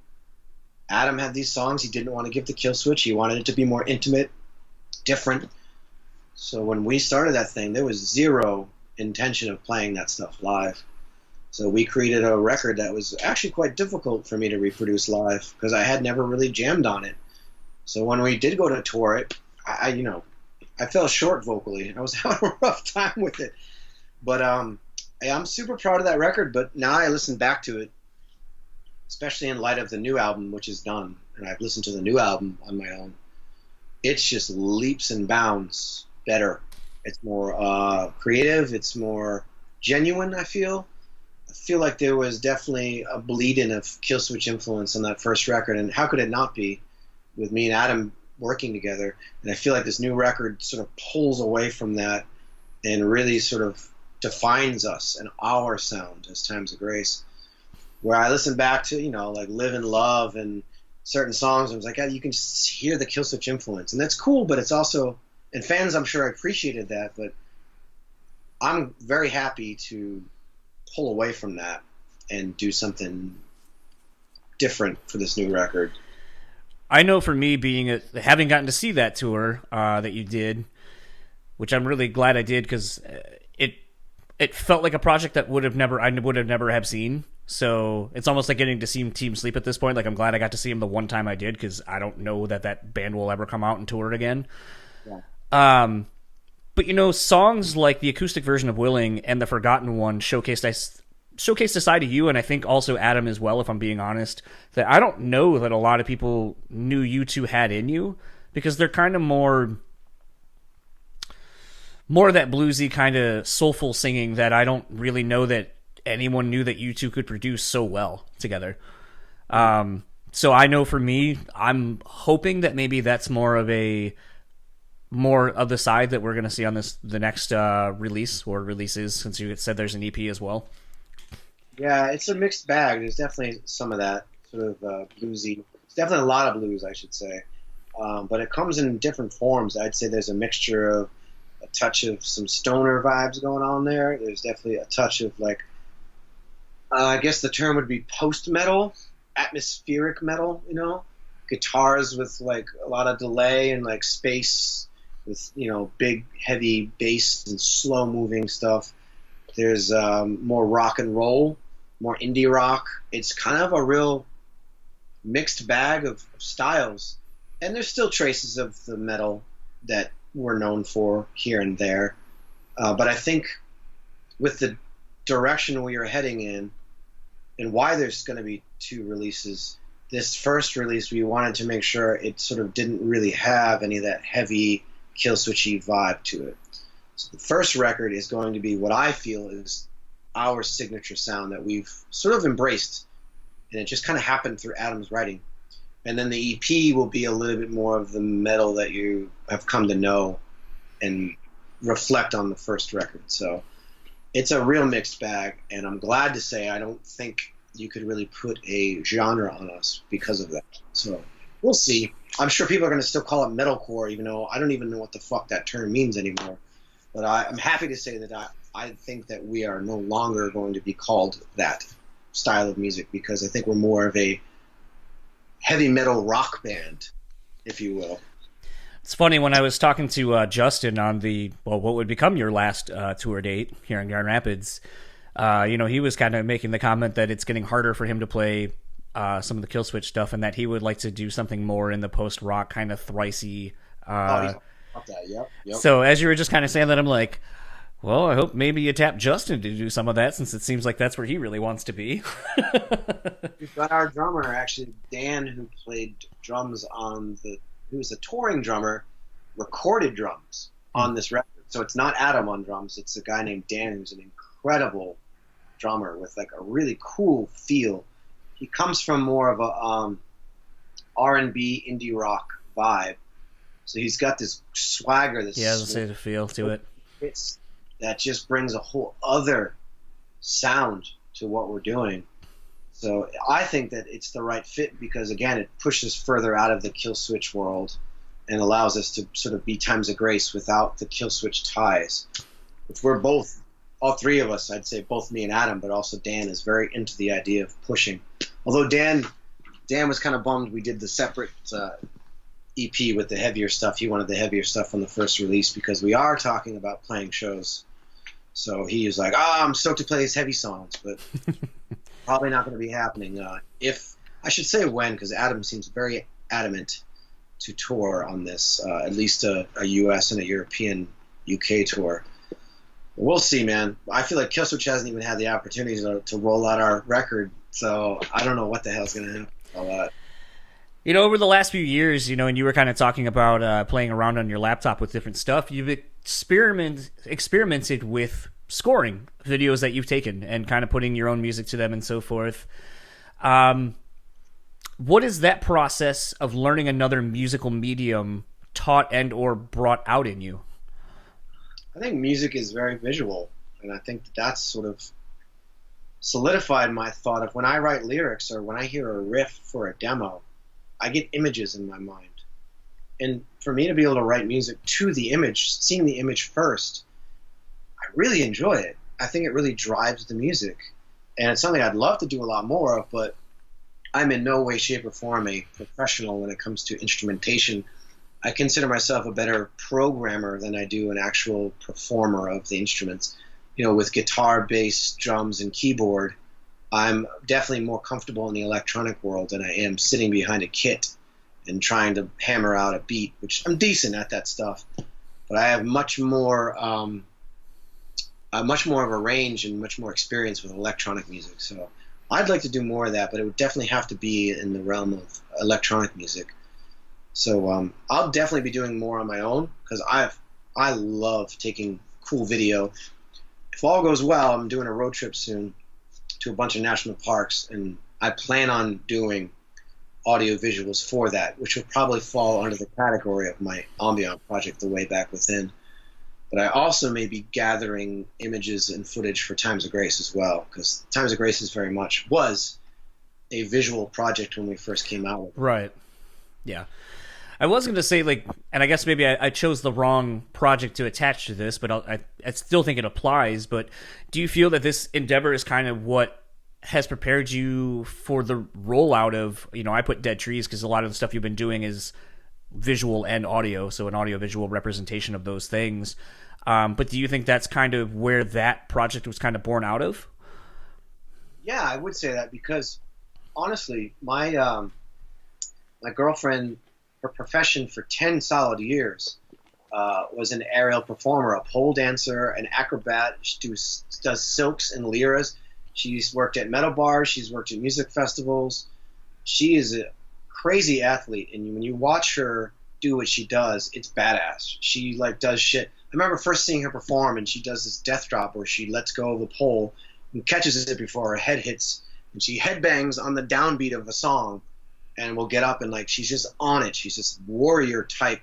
Adam had these songs he didn't want to give to Killswitch. He wanted it to be more intimate, different. So when we started that thing, there was zero intention of playing that stuff live. So we created a record that was actually quite difficult for me to reproduce live because I had never really jammed on it. So when we did go to tour it, I fell short vocally. I was having a rough time with it. But I'm super proud of that record, but now I listen back to it, especially in light of the new album, which is done, and I've listened to the new album on my own. It's just leaps and bounds better. It's more creative. It's more genuine, I feel. I feel like there was definitely a bleed-in of Killswitch influence on that first record, and how could it not be? with me and Adam working together. And I feel like this new record sort of pulls away from that and really sort of defines us and our sound as Times of Grace. Where I listen back to, like Live and Love and certain songs, I was like, you can just hear the Killswitch influence. And that's cool, but it's also, and fans I'm sure appreciated that, but I'm very happy to pull away from that and do something different for this new record. I know for me, having gotten to see that tour that you did, which I'm really glad I did, because it felt like a project that I would have never have seen. So it's almost like getting to see Team Sleep at this point. Like, I'm glad I got to see him the one time I did, because I don't know that band will ever come out and tour again. Yeah. But songs like the acoustic version of Willing and the Forgotten one showcased a side of you, and I think also Adam as well, if I'm being honest, that I don't know that a lot of people knew you two had in you, because they're kind of more of that bluesy kind of soulful singing that I don't really know that anyone knew that you two could produce so well together. So I know for me, I'm hoping that maybe that's more of the side that we're going to see on the next release or releases, since you said there's an EP as well. Yeah, it's a mixed bag. There's definitely some of that sort of bluesy. It's definitely a lot of blues, I should say. But it comes in different forms. I'd say there's a mixture of a touch of some stoner vibes going on there. There's definitely a touch of I guess the term would be post-metal, atmospheric metal, guitars with a lot of delay and space with, big heavy bass and slow moving stuff. There's more rock and roll, more indie rock. It's kind of a real mixed bag of styles. And there's still traces of the metal that we're known for here and there. But I think with the direction we are heading in, and why there's going to be 2 releases, this first release we wanted to make sure it sort of didn't really have any of that heavy Killswitchy vibe to it. So the first record is going to be what I feel is our signature sound that we've sort of embraced, and it just kind of happened through Adam's writing. And then the EP will be a little bit more of the metal that you have come to know and reflect on the first record. So it's a real mixed bag, and I'm glad to say I don't think you could really put a genre on us because of that. So we'll see. I'm sure people are going to still call it metalcore, even though I don't even know what the fuck that term means anymore. But I'm happy to say that I think that we are no longer going to be called that style of music, because I think we're more of a heavy metal rock band, if you will. It's funny, when I was talking to Justin on what would become your last tour date here in Grand Rapids, he was kind of making the comment that it's getting harder for him to play some of the Killswitch stuff, and that he would like to do something more in the post-rock kind of thricey. Yep. So as you were just kind of saying that, I'm like, well, I hope maybe you tap Justin to do some of that, since it seems like that's where he really wants to be. We've got our drummer, actually, Dan, who played drums who was a touring drummer, recorded drums on this record. So it's not Adam on drums, it's a guy named Dan, who's an incredible drummer with a really cool feel. He comes from more of a R&B indie rock vibe. So he's got this swagger, this a feel to it. That just brings a whole other sound to what we're doing. So I think that it's the right fit, because again, it pushes further out of the Killswitch world and allows us to sort of be Times of Grace without the Killswitch ties. Which we're both, all 3 of us, I'd say both me and Adam, but also Dan is very into the idea of pushing. Although Dan was kind of bummed we did the separate EP with the heavier stuff. He wanted the heavier stuff on the first release, because we are talking about playing shows. So he was like, I'm stoked to play these heavy songs, but probably not going to be happening. If I should say when, because Adam seems very adamant to tour on this, at least a US and a European UK tour. But we'll see, man. I feel like Killswitch hasn't even had the opportunity to roll out our record, so I don't know what the hell's going to happen with all that. Over the last few years, and you were kind of talking about playing around on your laptop with different stuff, you've experimented with scoring videos that you've taken and kind of putting your own music to them and so forth. What is that process of learning another musical medium taught and or brought out in you? I think music is very visual, and I think that's sort of solidified my thought of when I write lyrics or when I hear a riff for a demo, I get images in my mind. And for me to be able to write music to the image, seeing the image first, I really enjoy it. I think it really drives the music. And it's something I'd love to do a lot more of, but I'm in no way, shape, or form a professional when it comes to instrumentation. I consider myself a better programmer than I do an actual performer of the instruments. You know, with guitar, bass, drums, and keyboard, I'm definitely more comfortable in the electronic world than I am sitting behind a kit and trying to hammer out a beat, which I'm decent at that stuff. But I have much more of a range and much more experience with electronic music. So I'd like to do more of that, but it would definitely have to be in the realm of electronic music. So I'll definitely be doing more on my own because I love taking cool video. If all goes well, I'm doing a road trip soon to a bunch of national parks, and I plan on doing audio visuals for that, which will probably fall under the category of my ambient project, The Way Back Within. But I also may be gathering images and footage for Times of Grace as well, because Times of Grace was a visual project when we first came out with it. Right. Yeah. I was going to say, like, and I guess maybe I chose the wrong project to attach to this, but I still think it applies. But do you feel that this endeavor is kind of what has prepared you for the rollout of, you know, I put Dead Trees because a lot of the stuff you've been doing is visual and audio, so an audio-visual representation of those things. But do you think that's kind of where that project was kind of born out of? Yeah, I would say that because, honestly, my girlfriend, her profession for 10 solid years was an aerial performer, a pole dancer, an acrobat. She does silks and liras. She's worked at metal bars. She's worked at music festivals. She is a crazy athlete, and when you watch her do what she does, it's badass. She like does shit. I remember first seeing her perform, and she does this death drop where she lets go of the pole and catches it before her head hits, and she headbangs on the downbeat of a song, and will get up and like she's just on it. She's this warrior type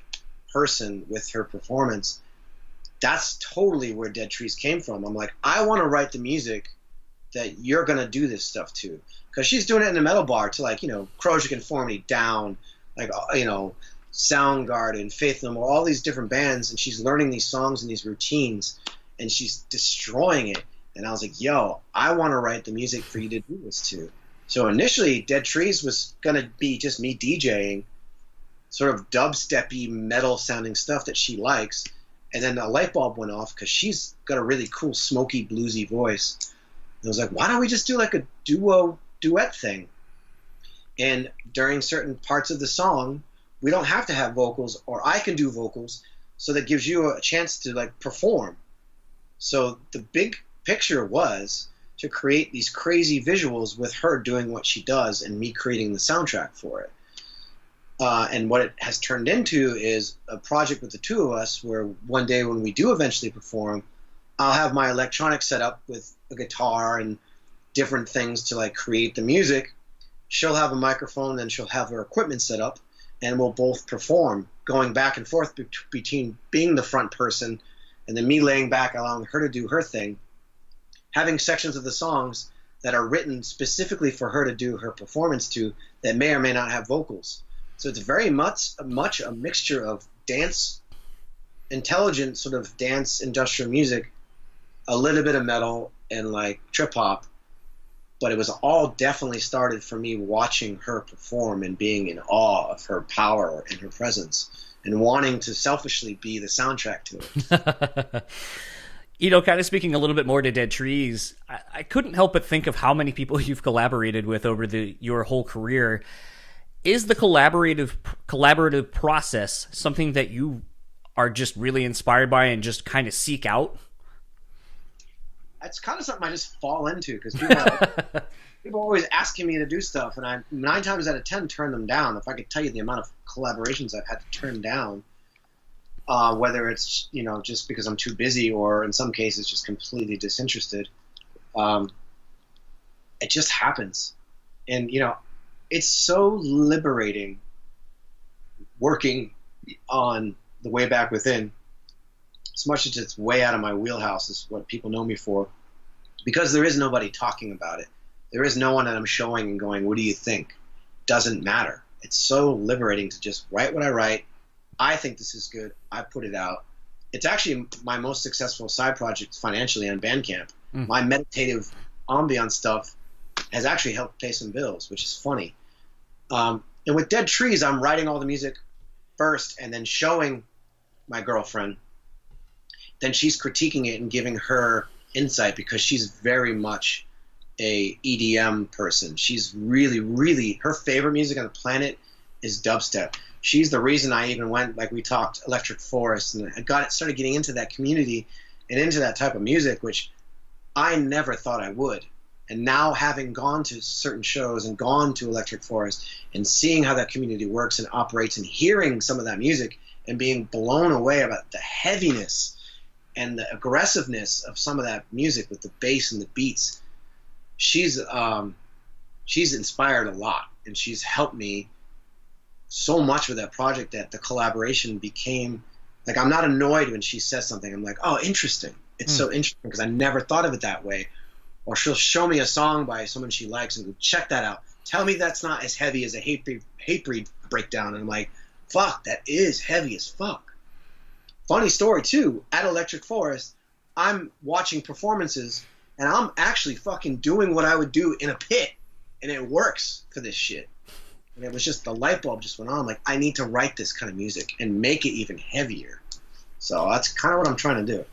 person with her performance. That's totally where Dead Trees came from. I'm like, I want to write the music that you're gonna do this stuff to, because she's doing it in a metal bar to, like, you know, Corrosion Conformity, Down, like, you know, Soundgarden, Faith No More, all these different bands, and she's learning these songs and these routines, and she's destroying it. And I was like, yo, I want to write the music for you to do this to. So initially, Dead Trees was gonna be just me DJing sort of dubsteppy metal-sounding stuff that she likes, and then a light bulb went off because she's got a really cool, smoky, bluesy voice. And I was like, why don't we just do like a duet thing? And during certain parts of the song, we don't have to have vocals, or I can do vocals, so that gives you a chance to like perform. So the big picture was to create these crazy visuals with her doing what she does and me creating the soundtrack for it. And what it has turned into is a project with the two of us where one day when we do eventually perform, I'll have my electronics set up with a guitar and different things to like create the music. She'll have a microphone, and she'll have her equipment set up, and we'll both perform, going back and forth between being the front person and then me laying back, allowing her to do her thing, having sections of the songs that are written specifically for her to do her performance to that may or may not have vocals. So it's very much a mixture of dance, intelligent sort of dance industrial music, a little bit of metal, and like trip hop. But it was all definitely started from me watching her perform and being in awe of her power and her presence and wanting to selfishly be the soundtrack to it. You know, kind of speaking a little bit more to Dead Trees, I couldn't help but think of how many people you've collaborated with over your whole career. Is the collaborative process something that you are just really inspired by and just kind of seek out? It's kind of something I just fall into because people are always asking me to do stuff, and I 9 times out of 10 turn them down. If I could tell you the amount of collaborations I've had to turn down, whether it's, you know, just because I'm too busy or in some cases just completely disinterested, it just happens. And, you know, it's so liberating working on The Way Back Within, as much as it's way out of my wheelhouse, is what people know me for, because there is nobody talking about it. There is no one that I'm showing and going, what do you think? Doesn't matter. It's so liberating to just write what I write. I think this is good. I put it out. It's actually my most successful side project financially on Bandcamp. My meditative ambient stuff has actually helped pay some bills, which is funny. And with Dead Trees, I'm writing all the music first and then showing my girlfriend. Then she's critiquing it and giving her insight, because she's very much a EDM person. She's really, really, her favorite music on the planet is dubstep. She's the reason I even went, like we talked, Electric Forest, and I started getting into that community and into that type of music, which I never thought I would. And now, having gone to certain shows and gone to Electric Forest and seeing how that community works and operates and hearing some of that music and being blown away about the heaviness and the aggressiveness of some of that music with the bass and the beats, she's inspired a lot, and she's helped me so much with that project that the collaboration became like, I'm not annoyed when she says something. I'm like, oh, interesting. It's so interesting because I never thought of it that way. Or she'll show me a song by someone she likes and go, check that out. Tell me that's not as heavy as a Hatebreed breakdown. And I'm like, fuck, that is heavy as fuck. Funny story too, at Electric Forest, I'm watching performances and I'm actually fucking doing what I would do in a pit, and it works for this shit. And it was just, the light bulb just went on. I'm like, I need to write this kind of music and make it even heavier. So that's kind of what I'm trying to do.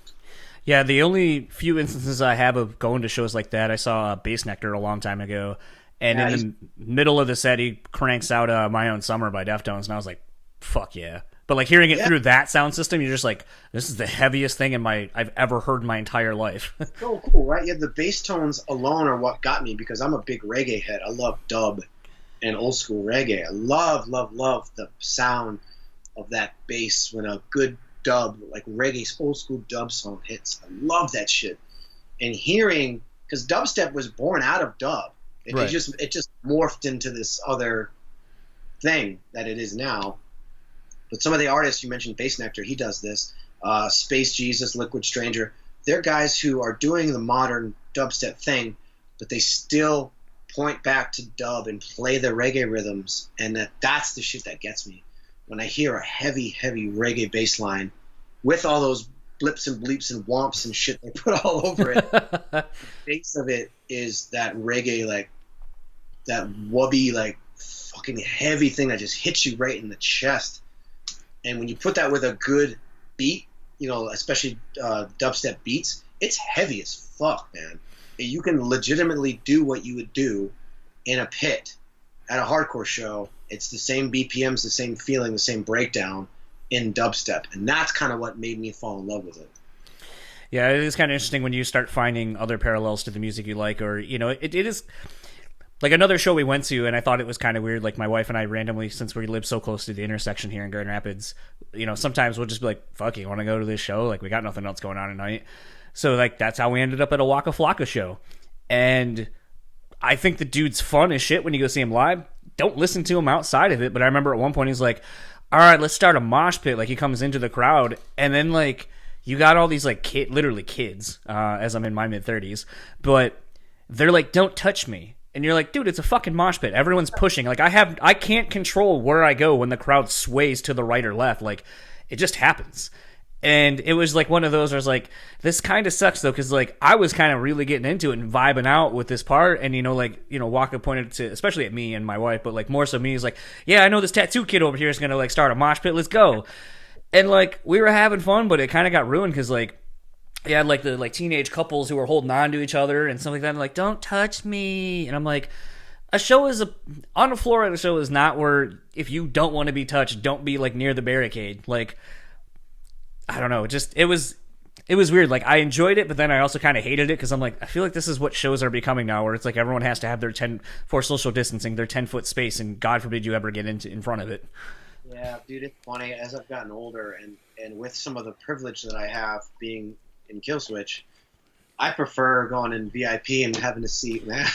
Yeah, the only few instances I have of going to shows like that, I saw Bass Nectar a long time ago, and in the middle of the set, he cranks out My Own Summer by Deftones, and I was like, fuck yeah. But like hearing it through that sound system, you're just like, this is the heaviest thing I've ever heard in my entire life. So cool, right? Yeah, the bass tones alone are what got me, because I'm a big reggae head. I love dub and old school reggae. I love, love, love the sound of that bass when a good dub, like reggae, old school dub song hits. I love that shit. And hearing, because dubstep was born out of dub. It just morphed into this other thing that it is now. But some of the artists you mentioned, Bass Nectar, he does this. Space Jesus, Liquid Stranger, they're guys who are doing the modern dubstep thing, but they still point back to dub and play the reggae rhythms, and that's the shit that gets me. When I hear a heavy, heavy reggae bass line with all those blips and bleeps and womps and shit they put all over it, the base of it is that reggae, like that wubby, like fucking heavy thing that just hits you right in the chest. And when you put that with a good beat, you know, especially dubstep beats, it's heavy as fuck, man. You can legitimately do what you would do in a pit at a hardcore show. It's the same BPMs, the same feeling, the same breakdown in dubstep. And that's kind of what made me fall in love with it. Yeah, it is kind of interesting when you start finding other parallels to the music you like, or, you know, it is like another show we went to, and I thought it was kind of weird. Like my wife and I randomly, since we live so close to the intersection here in Grand Rapids, you know, sometimes we'll just be like, fuck, you want to go to this show? Like we got nothing else going on tonight. So like that's how we ended up at a Waka Flocka show. And I think the dude's fun as shit when you go see him live. Don't listen to him outside of it. But I remember at one point he's like, all right, let's start a mosh pit. Like he comes into the crowd, and then like you got all these like literally kids, as I'm in my mid-30s, but they're like, don't touch me. And you're like, dude, it's a fucking mosh pit. Everyone's pushing. Like I can't control where I go when the crowd sways to the right or left. Like it just happens. And it was like one of those where I was like, this kind of sucks though, because like I was kind of really getting into it and vibing out with this part. And Waka pointed to, especially at me and my wife, but like more so me, is like, yeah, I know this tattoo kid over here is gonna like start a mosh pit. Let's go. And like we were having fun, but it kind of got ruined because like you had like the like teenage couples who were holding on to each other and stuff like that, and like, don't touch me. And I'm like, a show is on the floor at a show is not where, if you don't want to be touched, don't be like near the barricade. Like, I don't know, it was weird. Like I enjoyed it, but then I also kind of hated it because I'm like, I feel like this is what shows are becoming now, where it's like everyone has to have their for social distancing, their 10-foot space, and God forbid you ever get in front of it. Yeah, dude, it's funny. As I've gotten older and with some of the privilege that I have being in Killswitch, I prefer going in VIP and having a seat, man.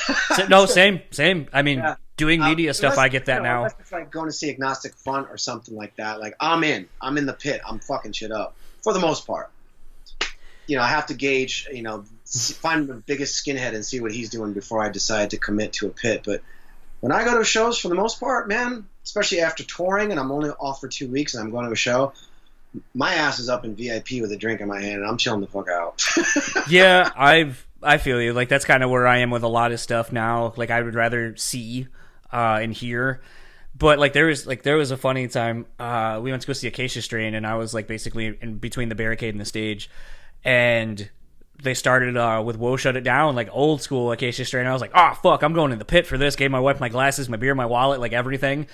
No, same. I mean, Doing media stuff, I get that now. Unless it's like going to see Agnostic Front or something like that. Like, I'm in the pit. I'm fucking shit up for the most part. I have to gauge, find the biggest skinhead and see what he's doing before I decide to commit to a pit. But when I go to shows, for the most part, man, especially after touring and I'm only off for 2 weeks and I'm going to a show, my ass is up in VIP with a drink in my hand and I'm chilling the fuck out. Yeah, I feel you. Like, that's kind of where I am with a lot of stuff now. Like, I would rather see and hear. But like there was a funny time. We went to go see Acacia Strain, and I was like basically in between the barricade and the stage, and they started with "Whoa, Shut It Down," like old school Acacia Strain. I was like, oh fuck, I'm going in the pit for this. Gave my wife my glasses, my beer, my wallet, like everything.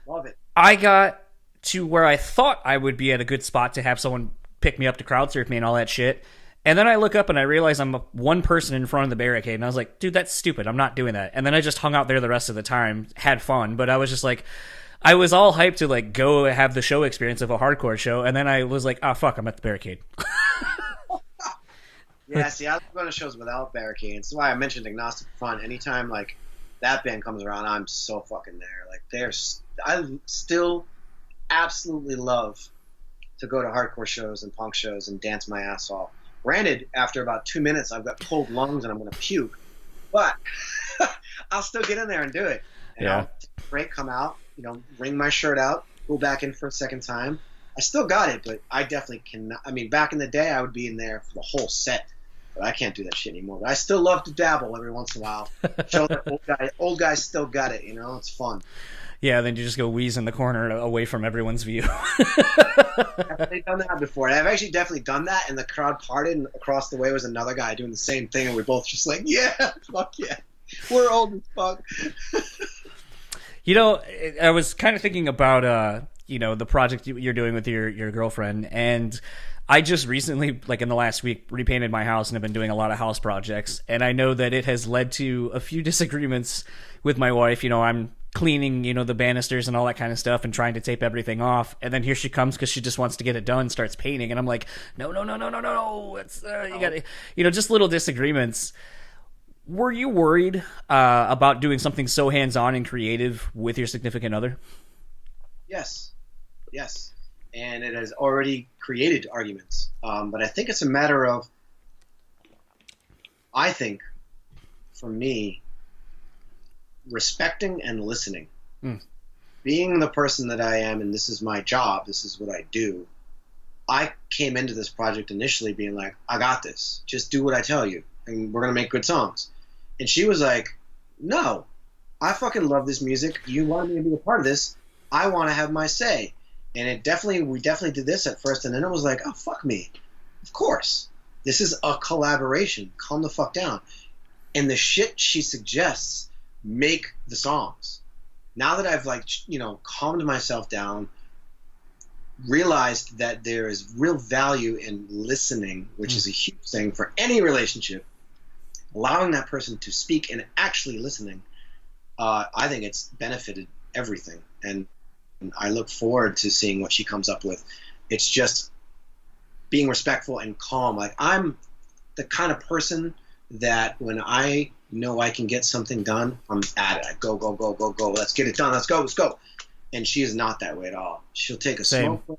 Love it. I got to where I thought I would be at a good spot to have someone pick me up to crowd surf me and all that shit. And then I look up and I realize I'm one person in front of the barricade. And I was like, dude, that's stupid. I'm not doing that. And then I just hung out there the rest of the time, had fun. But I was just like, I was all hyped to like go have the show experience of a hardcore show. And then I was like, oh, fuck, I'm at the barricade. Yeah, see, I love going to shows without barricades. That's why I mentioned Agnostic Front. Anytime like that band comes around, I'm so fucking there. Like, I still absolutely love to go to hardcore shows and punk shows and dance my ass off. Granted, after about 2 minutes, I've got cold lungs and I'm going to puke, but I'll still get in there and do it. And yeah. I'll take a break, come out, wring my shirt out, go back in for a second time. I still got it, but I definitely cannot. I mean, back in the day, I would be in there for the whole set, but I can't do that shit anymore. But I still love to dabble every once in a while. Show that old guys still got it, it's fun. Yeah, then you just go wheeze in the corner away from everyone's view. I've definitely done that before. I've actually definitely done that, and the crowd parted, and across the way was another guy doing the same thing, and we're both just like, yeah, fuck yeah. We're old as fuck. I was kind of thinking about, the project you're doing with your girlfriend, and I just recently, like in the last week, repainted my house and have been doing a lot of house projects, and I know that it has led to a few disagreements with my wife. I'm cleaning, the banisters and all that kind of stuff and trying to tape everything off. And then here she comes because she just wants to get it done, starts painting. And I'm like, no. It's, you gotta, just little disagreements. Were you worried about doing something so hands-on and creative with your significant other? Yes. And it has already created arguments. But I think it's a matter of, for me, respecting and listening. Being the person that I am, and this is my job, this is what I do, I came into this project initially being like, I got this. Just do what I tell you, and we're going to make good songs. And she was like, no, I fucking love this music. You wanted me to be a part of this. I want to have my say. And we definitely did this at first, and then it was like, oh, fuck me. Of course. This is a collaboration. Calm the fuck down. And the shit she suggests make the songs. Now that I've calmed myself down, realized that there is real value in listening, which is a huge thing for any relationship, allowing that person to speak and actually listening, I think it's benefited everything. And I look forward to seeing what she comes up with. It's just being respectful and calm. Like, I'm the kind of person that when I know I can get something done, I'm at it. I go. Let's get it done. Let's go. And she is not that way at all. She'll take a smoke.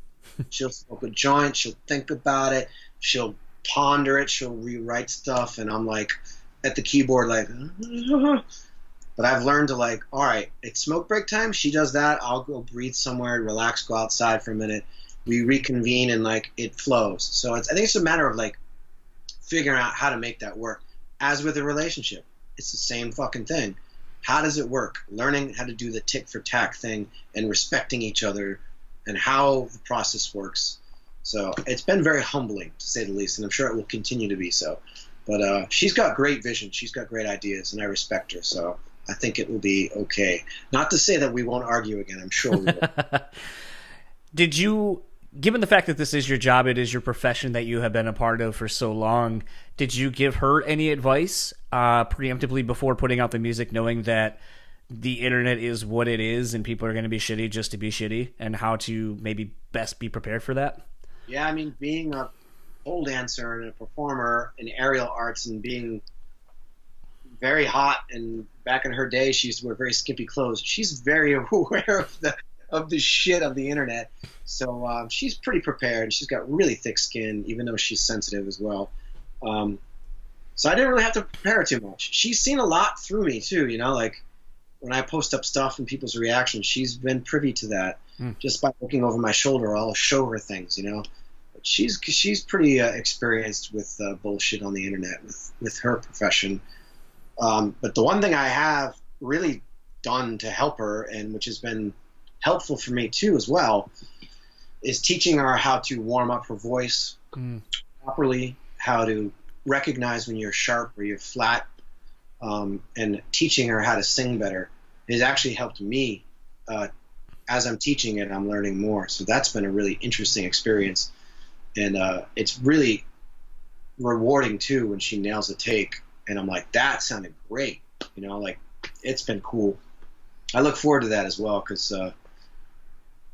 She'll smoke a joint. She'll think about it. She'll ponder it. She'll rewrite stuff. And I'm like at the keyboard like, but I've learned to like, all right, it's smoke break time. She does that. I'll go breathe somewhere, relax, go outside for a minute. We reconvene and like it flows. So I think it's a matter of like figuring out how to make that work. As with a relationship, it's the same fucking thing. How does it work? Learning how to do the tick for tack thing and respecting each other and how the process works. So it's been very humbling, to say the least, and I'm sure it will continue to be so. But she's got great vision. She's got great ideas, and I respect her. So I think it will be okay. Not to say that we won't argue again. I'm sure we will. Did you, given the fact that this is your job, it is your profession that you have been a part of for so long, did you give her any advice preemptively before putting out the music, knowing that the internet is what it is and people are going to be shitty just to be shitty, and how to maybe best be prepared for that? Yeah, I mean, being a pole dancer and a performer in aerial arts and being very hot, and back in her day, she used to wear very skimpy clothes. She's very aware of the shit of the internet. So she's pretty prepared. She's got really thick skin, even though she's sensitive as well. So I didn't really have to prepare too much. She's seen a lot through me too, you know, like when I post up stuff and people's reactions, she's been privy to that. Just by looking over my shoulder. I'll show her things, you know. But she's pretty experienced with bullshit on the internet with her profession. But the one thing I have really done to help her, and which has been helpful for me too as well, is teaching her how to warm up her voice properly, how to recognize when you're sharp or you're flat, and teaching her how to sing better has actually helped me. As I'm teaching it, I'm learning more. So that's been a really interesting experience. And it's really rewarding too when she nails a take and I'm like, that sounded great. You know, like it's been cool. I look forward to that as well because,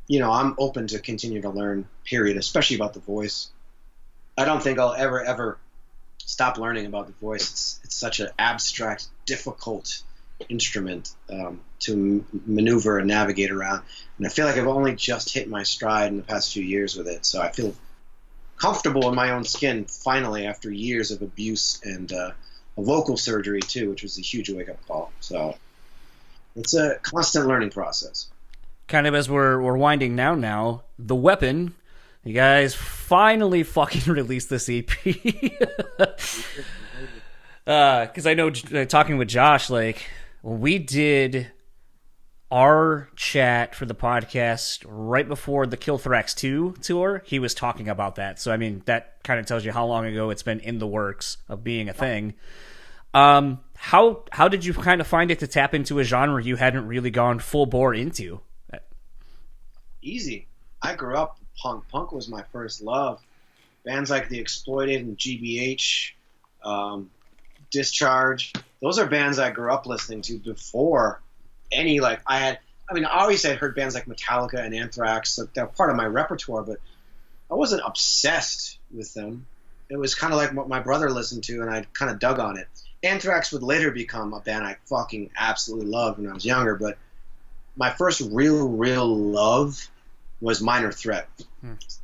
you know, I'm open to continue to learn, period, especially about the voice. I don't think I'll ever stop learning about the voice. It's such an abstract, difficult instrument to maneuver and navigate around. And I feel like I've only just hit my stride in the past few years with it. So I feel comfortable in my own skin finally after years of abuse and a vocal surgery too, which was a huge wake-up call. So it's a constant learning process. Kind of as we're winding down now, The Weapon, you guys finally fucking released this EP. Because I know, talking with Josh, like, when we did our chat for the podcast right before the Killthrax 2 tour, he was talking about that. So, I mean, that kind of tells you how long ago it's been in the works of being a thing. How did you kind of find it to tap into a genre you hadn't really gone full bore into? Easy. I grew up punk. Punk was my first love. Bands like The Exploited and GBH, Discharge, those are bands I grew up listening to before any, like, obviously I heard bands like Metallica and Anthrax, like, they're part of my repertoire, but I wasn't obsessed with them. It was kind of like what my brother listened to, and I kind of dug on it. Anthrax would later become a band I fucking absolutely loved when I was younger, but my first real love was Minor Threat.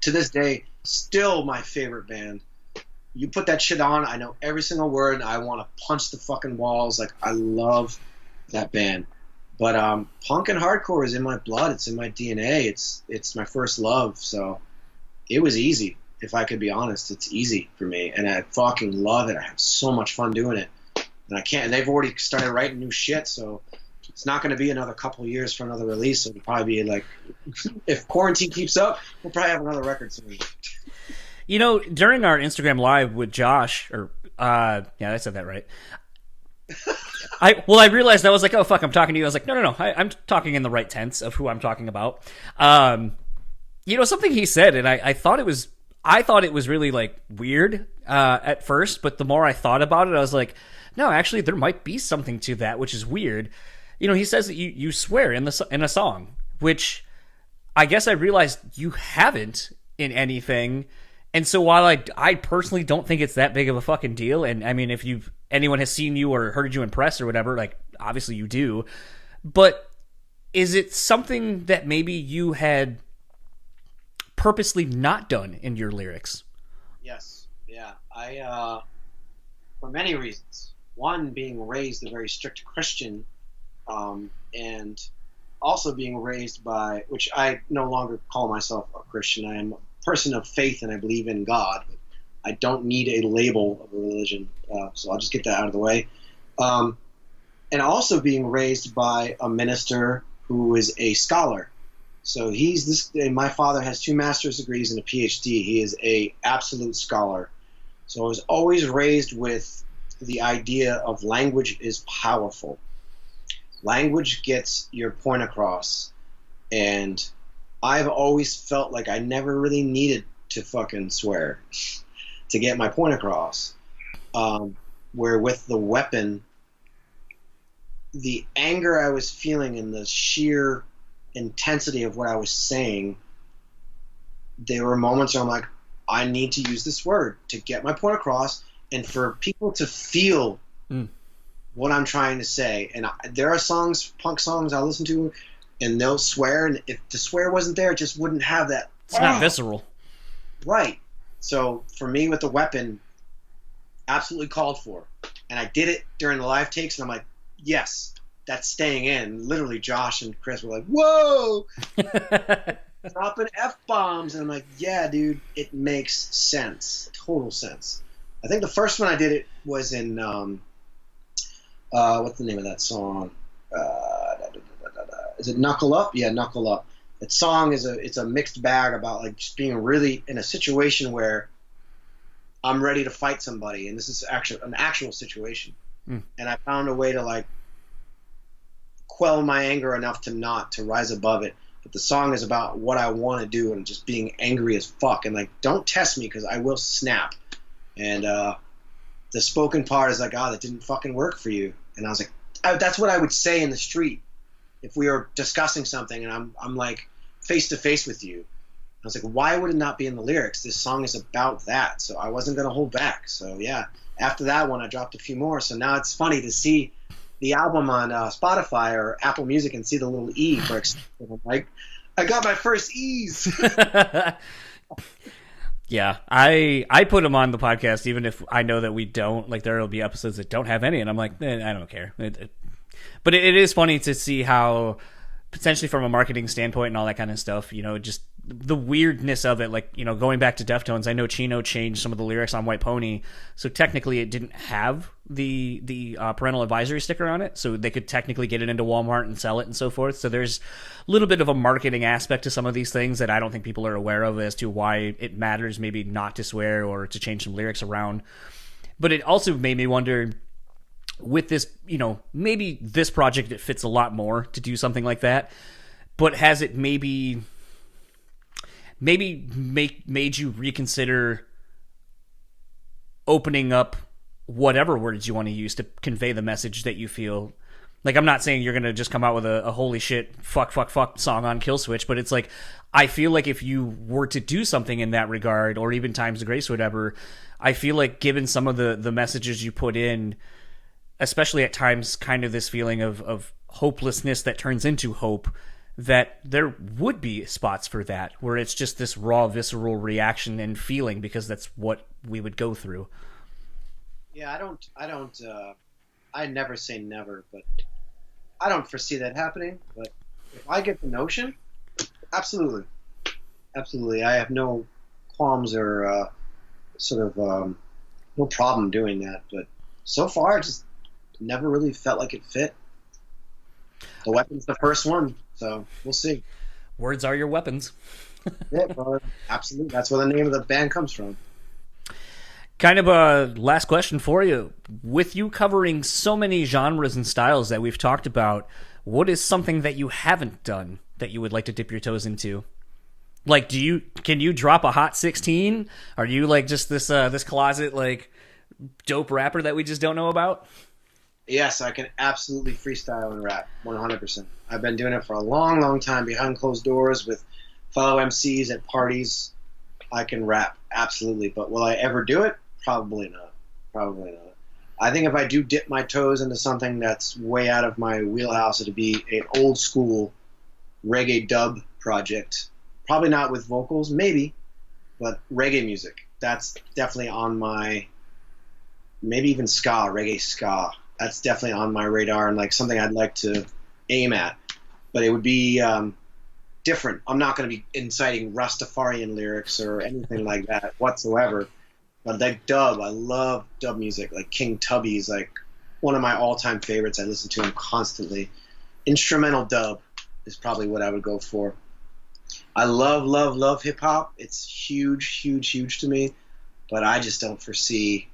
To this day, still my favorite band. You put that shit on, I know every single word, and I want to punch the fucking walls. Like, I love that band. But punk and hardcore is in my blood. It's in my DNA. It's my first love. So it was easy, if I could be honest. It's easy for me, and I fucking love it. I have so much fun doing it. And I can't. And they've already started writing new shit, so it's not going to be another couple of years for another release. It'll probably be like, if quarantine keeps up, we'll probably have another record soon. You know, during our Instagram Live with Josh, yeah, I said that right. I realized I was like, oh, fuck, I'm talking to you. I was like, no, I'm talking in the right tense of who I'm talking about. You know, something he said, and I thought it was really, like, weird at first, but the more I thought about it, I was like, no, actually, there might be something to that, which is weird. You know, he says that you swear in a song, which I guess I realized you haven't in anything. And so while I personally don't think it's that big of a fucking deal, and I mean, if anyone has seen you or heard you in press or whatever, like, obviously you do, but is it something that maybe you had purposely not done in your lyrics? Yes. Yeah. I, for many reasons. One, being raised a very strict Christian, and also being raised by, which I no longer call myself a Christian. I am a person of faith and I believe in God. But I don't need a label of a religion, so I'll just get that out of the way. And also being raised by a minister who is a scholar. So my father has 2 master's degrees and a PhD. He is a absolute scholar. So I was always raised with the idea of language is powerful. Language gets your point across. And I've always felt like I never really needed to fucking swear to get my point across. Where with The Weapon, the anger I was feeling and the sheer intensity of what I was saying, there were moments where I'm like, I need to use this word to get my point across and for people to feel what I'm trying to say. And there are songs, punk songs I listen to, and they'll swear, and if the swear wasn't there, it just wouldn't have that. It's not visceral. Right. So for me with The Weapon, absolutely called for. And I did it during the live takes, and I'm like, yes, that's staying in. Literally, Josh and Chris were like, whoa! Dropping F-bombs. And I'm like, yeah, dude, it makes sense. Total sense. I think the first one I did it was in, what's the name of that song? Is it Knuckle Up? Yeah, Knuckle Up. That song it's a mixed bag about like just being really in a situation where I'm ready to fight somebody, and this is an actual situation. And I found a way to like quell my anger enough to rise above it. But the song is about what I want to do and just being angry as fuck, and like, don't test me because I will snap. And the spoken part is like, that didn't fucking work for you. And I was like, that's what I would say in the street if we were discussing something and I'm like face to face with you. I was like, why would it not be in the lyrics? This song is about that. So I wasn't going to hold back. So yeah, after that one, I dropped a few more. So now it's funny to see the album on Spotify or Apple Music and see the little E for I'm like, I got my first E's. Yeah, I put them on the podcast even if I know that we don't. Like, there will be episodes that don't have any, and I'm like, I don't care. But it is funny to see how, potentially from a marketing standpoint and all that kind of stuff, just the weirdness of it. Like, going back to Deftones, I know Chino changed some of the lyrics on White Pony, so technically it didn't have the parental advisory sticker on it, so they could technically get it into Walmart and sell it and so forth. So there's a little bit of a marketing aspect to some of these things that I don't think people are aware of as to why it matters maybe not to swear or to change some lyrics around. But it also made me wonder, with this, maybe this project, it fits a lot more to do something like that, but has it maybe made you reconsider opening up whatever words you want to use to convey the message that you feel? Like, I'm not saying you're going to just come out with a holy shit, fuck song on Killswitch, but it's like, I feel like if you were to do something in that regard, or even Times of Grace or whatever, I feel like given some of the messages you put in, especially at times kind of this feeling of hopelessness that turns into hope, that there would be spots for that, where it's just this raw, visceral reaction and feeling, because that's what we would go through. Yeah, I never say never, but I don't foresee that happening. But if I get the notion, absolutely. I have no qualms or no problem doing that. But so far, I just never really felt like it fit. The Weapon's the first one, so we'll see. Words are your weapons. Yeah, brother. Absolutely. That's where the name of the band comes from. Kind of a last question for you. With you covering so many genres and styles that we've talked about, what is something that you haven't done that you would like to dip your toes into? Like, can you drop a hot 16? Are you like just this closet like dope rapper that we just don't know about? Yes, I can absolutely freestyle and rap, 100%. I've been doing it for a long, long time behind closed doors with fellow MCs at parties. I can rap, absolutely. But will I ever do it? Probably not. I think if I do dip my toes into something that's way out of my wheelhouse, it'd be an old school reggae dub project. Probably not with vocals, maybe, but reggae music. That's definitely on my, maybe even ska, reggae ska. That's definitely on my radar and like something I'd like to aim at. But it would be different. I'm not going to be inciting Rastafarian lyrics or anything like that whatsoever. But like dub, I love dub music. Like King Tubby's like one of my all-time favorites. I listen to him constantly. Instrumental dub is probably what I would go for. I love hip-hop. It's huge to me. But I just don't foresee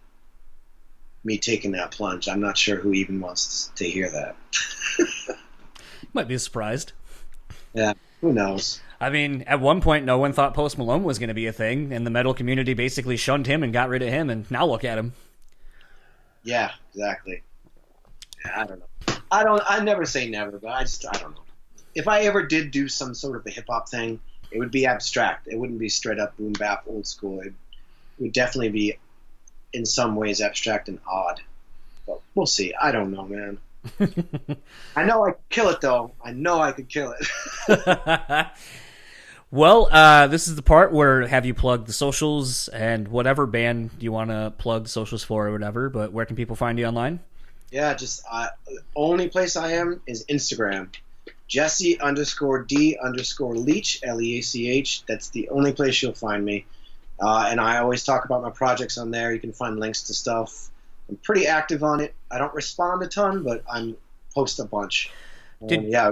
me taking that plunge. I'm not sure who even wants to hear that. Might be surprised. Yeah, who knows? I mean, at one point, no one thought Post Malone was going to be a thing, and the metal community basically shunned him and got rid of him, and now look at him. Yeah, exactly. I don't know. I never say never, but I don't know. If I ever did do some sort of a hip-hop thing, it would be abstract. It wouldn't be straight up boom bap old school. It would definitely be, in some ways, abstract and odd. But We'll see. I don't know, man. I know I could kill it, though. I know I could kill it. Well, this is the part where have you plug the socials and whatever band you want to plug socials for or whatever, but where can people find you online? Yeah, just only place I am is Instagram. Jesse_D_Leach, Leach. That's the only place you'll find me. And I always talk about my projects on there. You can find links to stuff. I'm pretty active on it. I don't respond a ton, but I'm post a bunch. Yeah,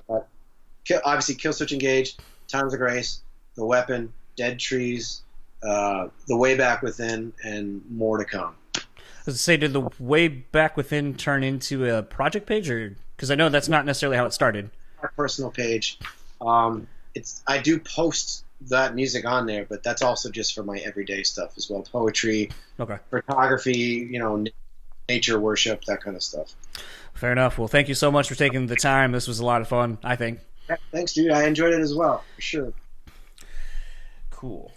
obviously Killswitch Engage, Times of Grace, The Weapon, Dead Trees, The Way Back Within, and more to come. I was to say, did The Way Back Within turn into a project page, or because I know that's not necessarily how it started? My personal page. I do post that music on there, but that's also just for my everyday stuff as well. Poetry, photography, nature worship, that kind of stuff. Fair enough. Well, thank you so much for taking the time. This was a lot of fun, I think. Thanks, dude. I enjoyed it as well, for sure. Cool.